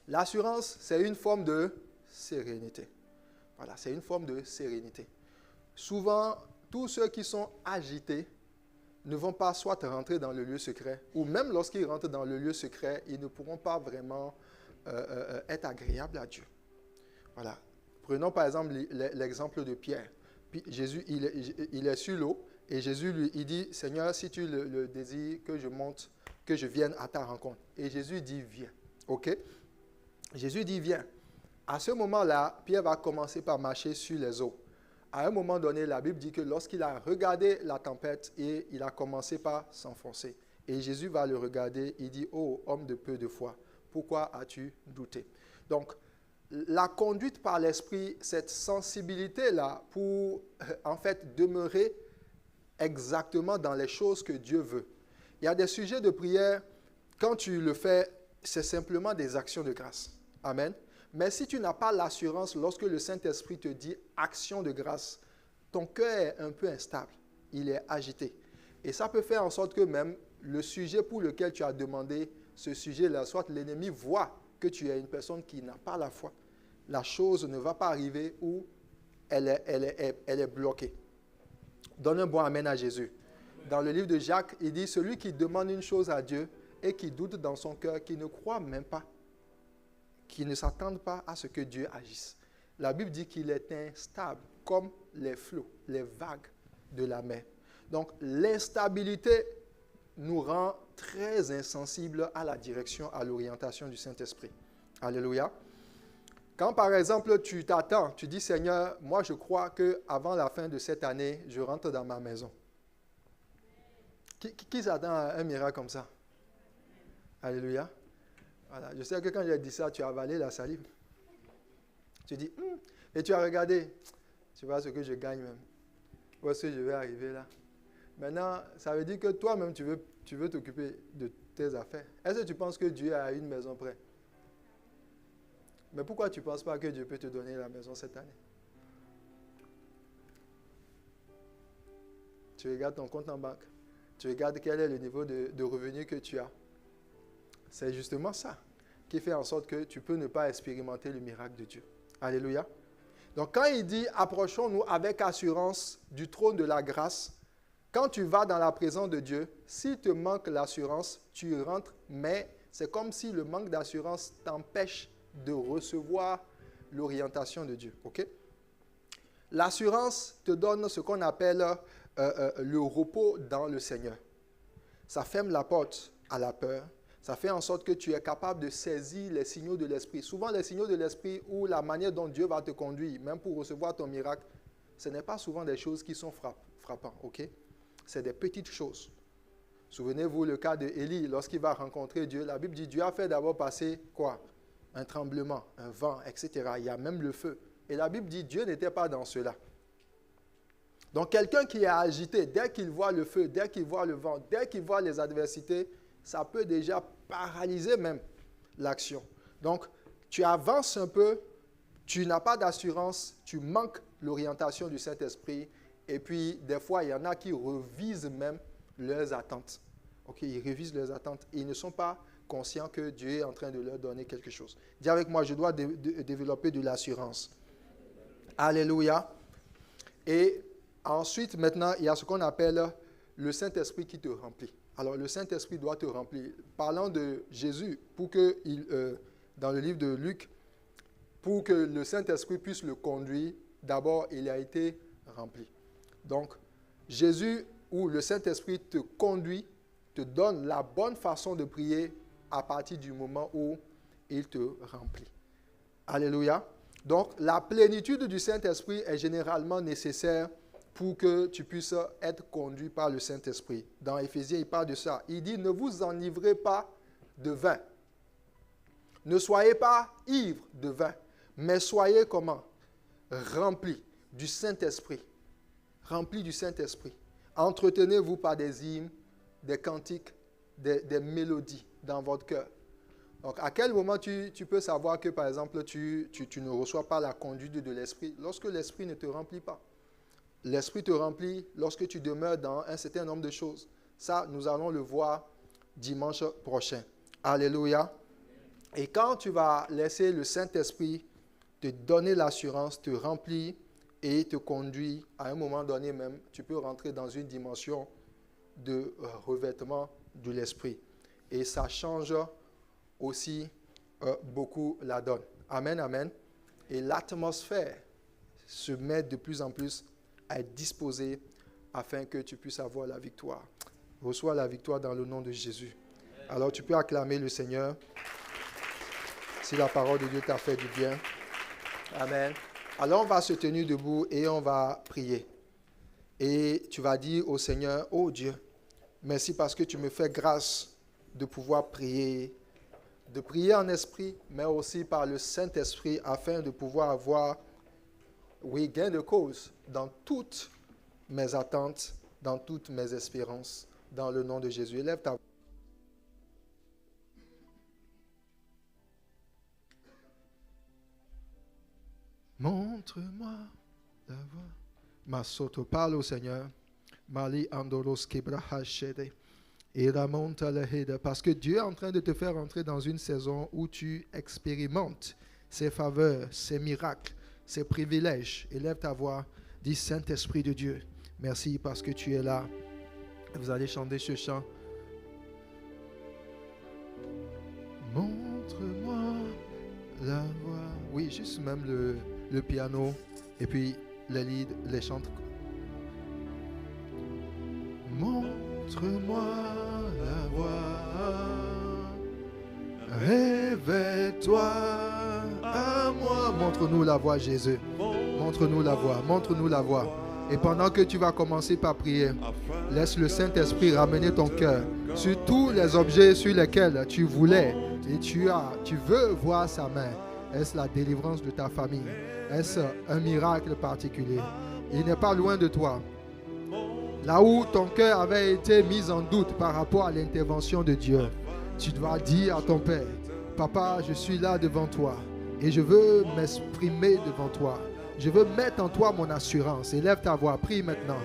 L'assurance, c'est une forme de sérénité. Voilà, c'est une forme de sérénité. Souvent, tous ceux qui sont agités ne vont pas soit rentrer dans le lieu secret, ou même lorsqu'ils rentrent dans le lieu secret, ils ne pourront pas vraiment être agréables à Dieu. Voilà. Prenons par exemple l'exemple de Pierre. Puis Jésus, il est sur l'eau, et Jésus il dit, Seigneur, si tu le désires, que je monte, que je vienne à ta rencontre. Et Jésus dit, viens. OK? Jésus dit, viens. À ce moment-là, Pierre va commencer par marcher sur les eaux. À un moment donné, la Bible dit que lorsqu'il a regardé la tempête, et il a commencé par s'enfoncer. Et Jésus va le regarder, il dit, oh, homme de peu de foi, pourquoi as-tu douté? Donc, la conduite par l'esprit, cette sensibilité-là pour, en fait, demeurer exactement dans les choses que Dieu veut. Il y a des sujets de prière, quand tu le fais, c'est simplement des actions de grâce. Amen. Mais si tu n'as pas l'assurance, lorsque le Saint-Esprit te dit action de grâce, ton cœur est un peu instable, il est agité. Et ça peut faire en sorte que même le sujet pour lequel tu as demandé ce sujet-là, soit l'ennemi voit que tu es une personne qui n'a pas la foi, la chose ne va pas arriver ou elle est bloquée. Donne un bon amen à Jésus. Dans le livre de Jacques, il dit, celui qui demande une chose à Dieu et qui doute dans son cœur, qui ne croit même pas, qui ne s'attendent pas à ce que Dieu agisse. La Bible dit qu'il est instable, comme les flots, les vagues de la mer. Donc, l'instabilité nous rend très insensibles à la direction, à l'orientation du Saint-Esprit. Alléluia. Quand, par exemple, tu t'attends, tu dis, Seigneur, moi, je crois qu'avant la fin de cette année, je rentre dans ma maison. Qui s'attend à un miracle comme ça? Alléluia. Voilà. Je sais que quand j'ai dit ça, tu as avalé la salive. Tu dis, et tu as regardé, tu vois ce que je gagne même. Où est-ce que je vais arriver là? Maintenant, ça veut dire que toi-même, tu veux t'occuper de tes affaires. Est-ce que tu penses que Dieu a une maison près? Mais pourquoi tu ne penses pas que Dieu peut te donner la maison cette année? Tu regardes ton compte en banque. Tu regardes quel est le niveau de revenu que tu as. C'est justement ça qui fait en sorte que tu peux ne pas expérimenter le miracle de Dieu. Alléluia. Donc quand il dit « Approchons-nous avec assurance du trône de la grâce », quand tu vas dans la présence de Dieu, s'il te manque l'assurance, tu rentres, mais c'est comme si le manque d'assurance t'empêche de recevoir l'orientation de Dieu. Okay? L'assurance te donne ce qu'on appelle le repos dans le Seigneur. Ça ferme la porte à la peur. Ça fait en sorte que tu es capable de saisir les signaux de l'Esprit. Souvent, les signaux de l'Esprit ou la manière dont Dieu va te conduire, même pour recevoir ton miracle, ce n'est pas souvent des choses qui sont frappantes. Okay? C'est des petites choses. Souvenez-vous le cas d'Élie, lorsqu'il va rencontrer Dieu. La Bible dit Dieu a fait d'abord passer quoi? Un tremblement, un vent, etc. Il y a même le feu. Et la Bible dit Dieu n'était pas dans cela. Donc quelqu'un qui est agité, dès qu'il voit le feu, dès qu'il voit le vent, dès qu'il voit les adversités, ça peut déjà paralyser même l'action. Donc tu avances un peu, tu n'as pas d'assurance, tu manques l'orientation du Saint-Esprit. Et puis des fois, il y en a qui revisent même leurs attentes. Okay, ils révisent leurs attentes et ils ne sont pas conscients que Dieu est en train de leur donner quelque chose. Dis avec moi, je dois développer de l'assurance. Alléluia. Et ensuite, maintenant, il y a ce qu'on appelle le Saint-Esprit qui te remplit. Alors, le Saint-Esprit doit te remplir. Parlant de Jésus, dans le livre de Luc, pour que le Saint-Esprit puisse le conduire, d'abord, il a été rempli. Donc, Jésus ou le Saint-Esprit te conduit, te donne la bonne façon de prier à partir du moment où il te remplit. Alléluia. Donc, la plénitude du Saint-Esprit est généralement nécessaire pour que tu puisses être conduit par le Saint-Esprit. Dans Éphésiens, il parle de ça. Il dit, ne vous enivrez pas de vin. Ne soyez pas ivres de vin, mais soyez comment? Remplis du Saint-Esprit. Remplis du Saint-Esprit. Entretenez-vous par des hymnes, des cantiques, des mélodies dans votre cœur. Donc, à quel moment tu peux savoir que, par exemple, tu ne reçois pas la conduite de l'Esprit? Lorsque l'Esprit ne te remplit pas. L'Esprit te remplit lorsque tu demeures dans un certain nombre de choses. Ça, nous allons le voir dimanche prochain. Alléluia. Et quand tu vas laisser le Saint-Esprit te donner l'assurance, te remplir et te conduire, à un moment donné même, tu peux rentrer dans une dimension de revêtement de l'Esprit. Et ça change aussi beaucoup la donne. Amen, amen. Et l'atmosphère se met de plus en plus à être disposée afin que tu puisses avoir la victoire. Reçois la victoire dans le nom de Jésus. Alors tu peux acclamer le Seigneur. si la parole de Dieu t'a fait du bien. Amen. Alors on va se tenir debout et on va prier. Et tu vas dire au Seigneur, oh Dieu, merci parce que tu me fais grâce de pouvoir prier, de prier en esprit, mais aussi par le Saint-Esprit afin de pouvoir avoir, oui, gain de cause dans toutes mes attentes, dans toutes mes espérances, dans le nom de Jésus. Élève ta voix. Montre-moi la voie. Masoto, parle au Seigneur. Mali andoros kebrahashede. Et ramonte à la hede. Parce que Dieu est en train de te faire entrer dans une saison où tu expérimentes ses faveurs, ses miracles, ses privilèges. Élève ta voix. Dis Saint-Esprit de Dieu. Merci parce que tu es là. Vous allez chanter ce chant. Montre-moi la voie. Oui, juste même le piano et puis les leads, les chants. Montre-moi la voie. Révèle-toi à moi. Montre-nous la voie, Jésus. Montre-nous la voie. Montre-nous la voie. Et pendant que tu vas commencer par prier, laisse le Saint-Esprit ramener ton cœur sur tous les objets sur lesquels tu voulais et tu veux voir sa main. Est-ce la délivrance de ta famille? Est-ce un miracle particulier? Il n'est pas loin de toi. Là où ton cœur avait été mis en doute par rapport à l'intervention de Dieu, tu dois dire à ton Père, Papa, je suis là devant toi et je veux m'exprimer devant toi. Je veux mettre en toi mon assurance. Élève ta voix, prie maintenant.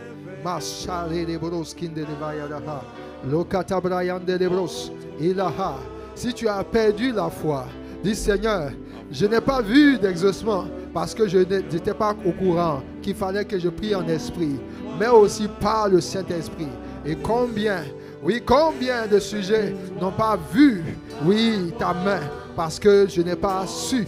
Si tu as perdu la foi, dis Seigneur, je n'ai pas vu d'exaucement parce que je n'étais pas au courant qu'il fallait que je prie en esprit, mais aussi par le Saint-Esprit. Et combien de sujets n'ont pas vu, ta main, parce que je n'ai pas su,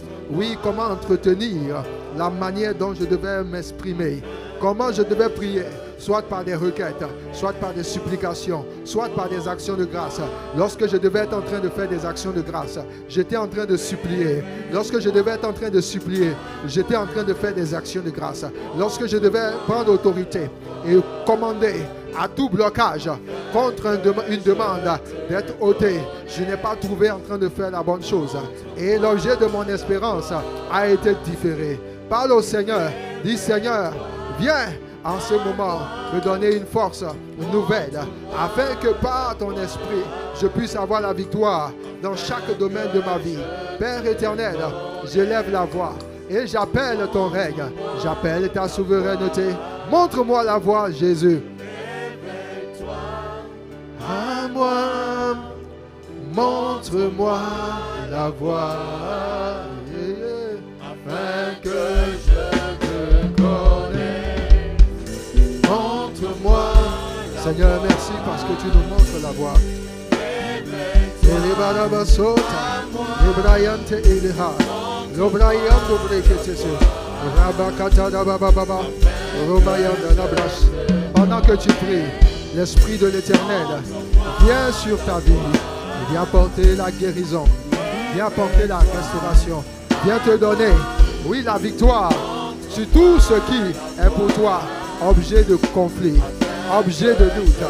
comment entretenir la manière dont je devais m'exprimer, comment je devais prier, soit par des requêtes, soit par des supplications, soit par des actions de grâce. Lorsque je devais être en train de faire des actions de grâce, j'étais en train de supplier. Lorsque je devais être en train de supplier, j'étais en train de faire des actions de grâce. Lorsque je devais prendre autorité et commander à tout blocage contre une demande d'être ôté, je n'ai pas trouvé en train de faire la bonne chose. Et l'objet de mon espérance a été différé. Parle au Seigneur, dis Seigneur, viens en ce moment me donner une force nouvelle afin que par ton esprit je puisse avoir la victoire dans chaque domaine de ma vie. Père éternel, j'élève la voix et j'appelle ton règne, j'appelle ta souveraineté. Montre-moi la voie, Jésus. À moi, montre-moi la voie, afin que je te connaisse. Montre-moi, Seigneur, merci parce que tu nous montres la voie. Pendant que tu pries, l'Esprit de l'Éternel vient sur ta vie, vient porter la guérison, vient porter la restauration, vient te donner, la victoire sur tout ce qui est pour toi objet de conflit, objet de doute,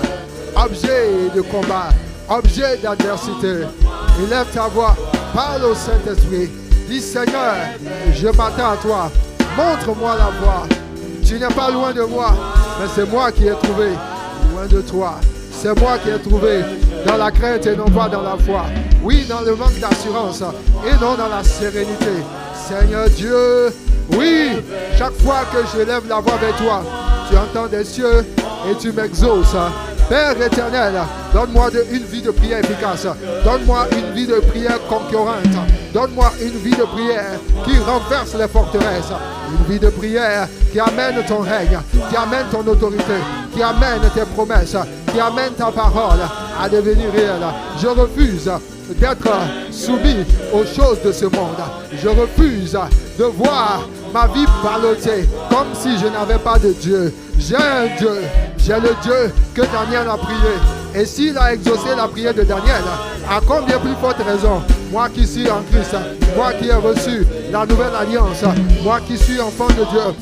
objet de combat, objet d'adversité. Élève ta voix, parle au Saint-Esprit, dis Seigneur, je m'attends à toi, montre-moi la voie. Tu n'es pas loin de moi, mais c'est moi qui ai trouvé loin de toi. C'est moi qui ai trouvé dans la crainte et non pas dans la foi. Oui, dans le manque d'assurance et non dans la sérénité. Seigneur Dieu, chaque fois que je lève la voix vers toi, tu entends des cieux et tu m'exauces. Père éternel, donne-moi une vie de prière efficace. Donne-moi une vie de prière concurrente. Donne-moi une vie de prière qui renverse les forteresses. Une vie de prière qui amène ton règne, qui amène ton autorité, qui amène tes promesses, qui amène ta parole à devenir réelle. Je refuse d'être soumis aux choses de ce monde. Je refuse de voir ma vie ballottée comme si je n'avais pas de Dieu. J'ai un Dieu. J'ai le Dieu que Daniel a prié. Et s'il a exaucé la prière de Daniel, à combien plus forte raison, moi qui suis en Christ, moi qui ai reçu la nouvelle alliance, moi qui suis enfant de Dieu,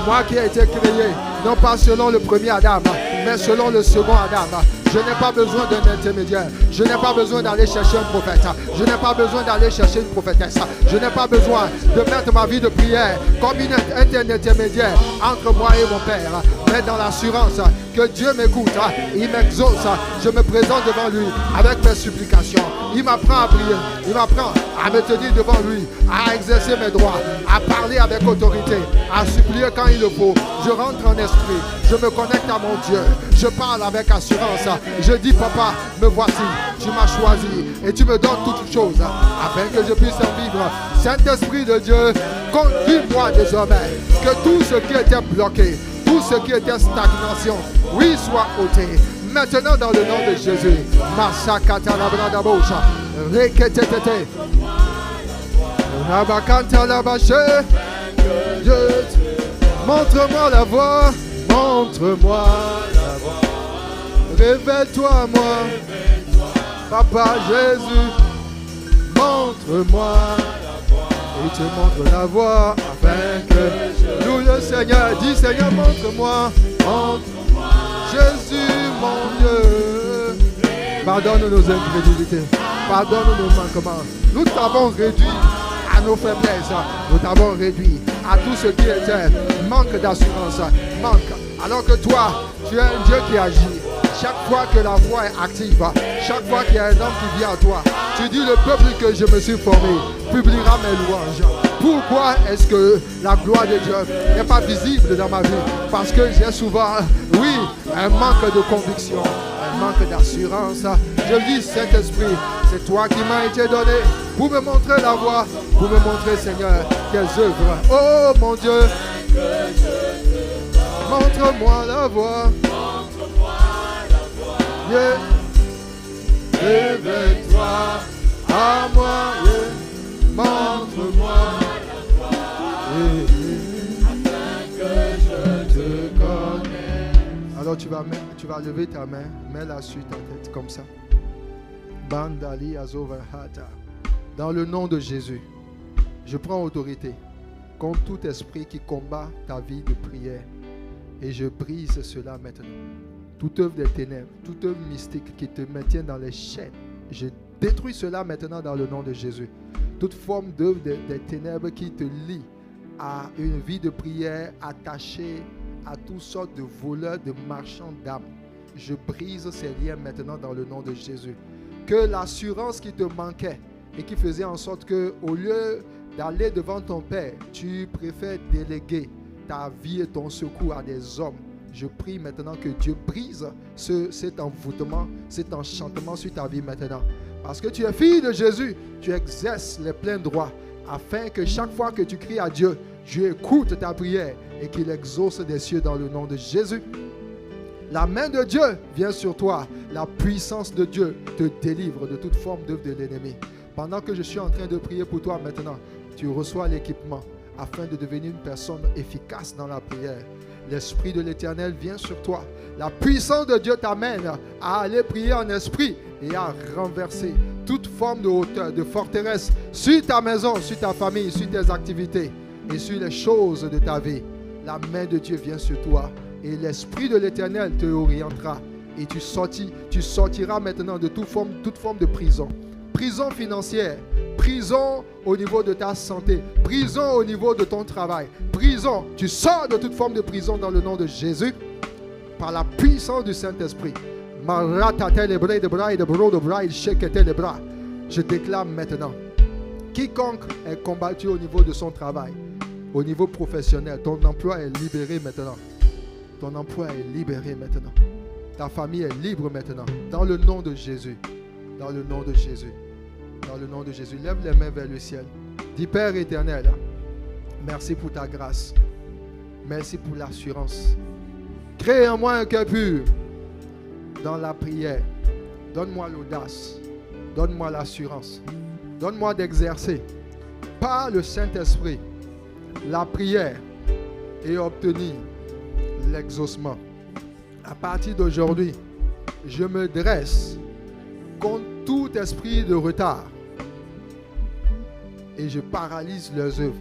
moi qui ai été créé, non pas selon le premier Adam, mais selon le second Adam. Je n'ai pas besoin d'un intermédiaire. Je n'ai pas besoin d'aller chercher un prophète. Je n'ai pas besoin d'aller chercher une prophétesse. Je n'ai pas besoin de mettre ma vie de prière comme un intermédiaire entre moi et mon Père. Mais dans l'assurance que Dieu m'écoute, il m'exauce. Je me présente devant lui avec mes supplications. Il m'apprend à prier. Il m'apprend à me tenir devant lui, à exercer mes droits, à parler avec autorité, à supplier quand il le faut. Je rentre en esprit. Je me connecte à mon Dieu. Je parle avec assurance. Je dis, papa, me voici. Tu m'as choisi et tu me donnes toutes choses afin que je puisse en vivre. Saint-Esprit de Dieu, conduis-moi désormais. Que tout ce qui était bloqué, tout ce qui était stagnation, oui, soit ôté. Maintenant, dans le nom de Jésus. Masakata la brada boucha. Reketetete. Nabakanta la bache. Montre-moi la voie. Montre-moi la voie. Révèle-toi à moi. Papa Jésus. Montre-moi la voie. Et te montre la voie afin que nous le Seigneur. Dis Seigneur, montre-moi. Montre-moi. Jésus, mon Dieu. Pardonne nos incrédulités. Pardonne nos manquements. Nous t'avons réduit à nos faiblesses. Nous t'avons réduit à tout ce qui était manque d'assurance, manque. Alors que toi, tu es un Dieu qui agit. Chaque fois que la voix est active, chaque fois qu'il y a un homme qui vient à toi, tu dis le peuple que je me suis formé publiera mes louanges. Pourquoi est-ce que la gloire de Dieu n'est pas visible dans ma vie? Parce que j'ai souvent, oui, un manque de conviction, un manque d'assurance. Je dis, Saint-Esprit, c'est toi qui m'as été donné pour me montrer la voie, pour me montrer, Seigneur, tes œuvres. Oh mon Dieu, montre-moi la voie. Yeah. Révèle-toi à moi, yeah. Montre-moi la voie, afin que je te connaisse. Alors tu vas lever ta main, mets-la sur ta tête comme ça. Bandali Azovahata. Dans le nom de Jésus, je prends autorité contre tout esprit qui combat ta vie de prière et je brise cela maintenant. Toute œuvre des ténèbres, toute œuvre mystique qui te maintient dans les chaînes, je détruis cela maintenant dans le nom de Jésus. Toute forme d'œuvre des ténèbres qui te lie à une vie de prière attachée à toutes sortes de voleurs, de marchands d'âmes. Je brise ces liens maintenant dans le nom de Jésus. Que l'assurance qui te manquait et qui faisait en sorte que, au lieu d'aller devant ton Père, tu préfères déléguer ta vie et ton secours à des hommes. Je prie maintenant que Dieu brise cet envoûtement, cet enchantement sur ta vie maintenant. Parce que tu es fille de Jésus, tu exerces les pleins droits afin que chaque fois que tu cries à Dieu, Dieu écoute ta prière et qu'il exauce des cieux dans le nom de Jésus. La main de Dieu vient sur toi. La puissance de Dieu te délivre de toute forme d'œuvre de l'ennemi. Pendant que je suis en train de prier pour toi maintenant, tu reçois l'équipement afin de devenir une personne efficace dans la prière. L'Esprit de l'Éternel vient sur toi. La puissance de Dieu t'amène à aller prier en esprit et à renverser toute forme de hauteur, de forteresse sur ta maison, sur ta famille, sur tes activités et sur les choses de ta vie. La main de Dieu vient sur toi et l'Esprit de l'Éternel te orientera et tu sortiras maintenant de toute forme de prison. Prison financière, prison au niveau de ta santé, prison au niveau de ton travail, prison. Tu sors de toute forme de prison dans le nom de Jésus par la puissance du Saint-Esprit. Je déclare maintenant, quiconque est combattu au niveau de son travail, au niveau professionnel, ton emploi est libéré maintenant. Ton emploi est libéré maintenant. Ta famille est libre maintenant. Dans le nom de Jésus. Dans le nom de Jésus. Dans le nom de Jésus. Lève les mains vers le ciel. Dis Père éternel, merci pour ta grâce. Merci pour l'assurance. Crée en moi un cœur pur dans la prière. Donne-moi l'audace. Donne-moi l'assurance. Donne-moi d'exercer par le Saint-Esprit la prière et obtenir l'exaucement. À partir d'aujourd'hui, je me dresse contre tout esprit de retard, et je paralyse leurs œuvres.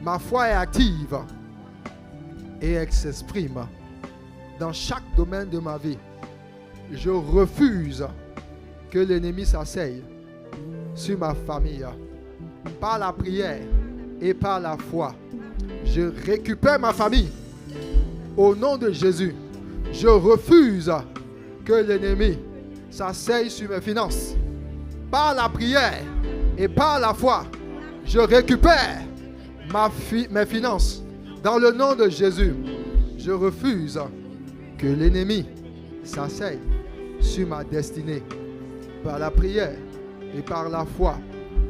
Ma foi est active et elle s'exprime dans chaque domaine de ma vie. Je refuse que l'ennemi s'asseye sur ma famille. Par la prière et par la foi, je récupère ma famille. Au nom de Jésus, je refuse que l'ennemi s'asseye sur mes finances. Par la prière et par la foi, je récupère mes finances. Dans le nom de Jésus, je refuse que l'ennemi s'asseye sur ma destinée. Par la prière et par la foi,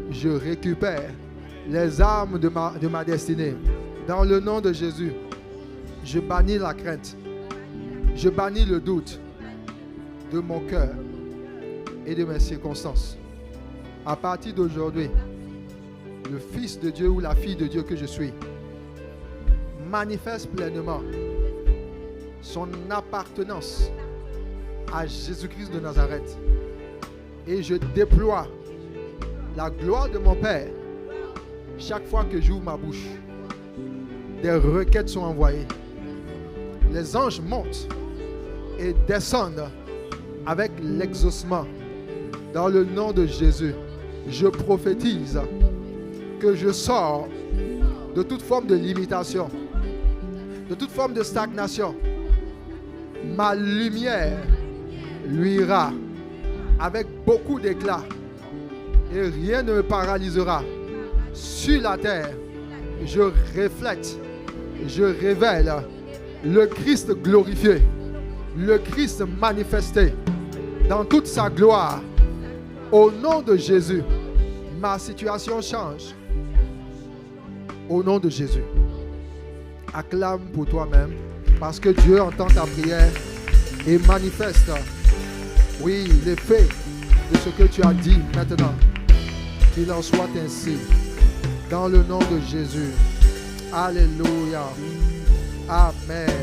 je récupère les armes de ma destinée. Dans le nom de Jésus, je bannis la crainte. Je bannis le doute de mon cœur et de mes circonstances. À partir d'aujourd'hui, le Fils de Dieu ou la fille de Dieu que je suis manifeste pleinement son appartenance à Jésus-Christ de Nazareth. Et je déploie la gloire de mon Père chaque fois que j'ouvre ma bouche. Des requêtes sont envoyées. Les anges montent et descendent avec l'exaucement. Dans le nom de Jésus, je prophétise que je sors de toute forme de limitation, de toute forme de stagnation. Ma lumière luira avec beaucoup d'éclat et rien ne me paralysera. Sur la terre, je reflète, je révèle le Christ glorifié, le Christ manifesté dans toute sa gloire. Au nom de Jésus, ma situation change. Au nom de Jésus, acclame pour toi-même parce que Dieu entend ta prière et manifeste, oui, l'effet de ce que tu as dit maintenant. Qu'il en soit ainsi. Dans le nom de Jésus. Alléluia. Amen.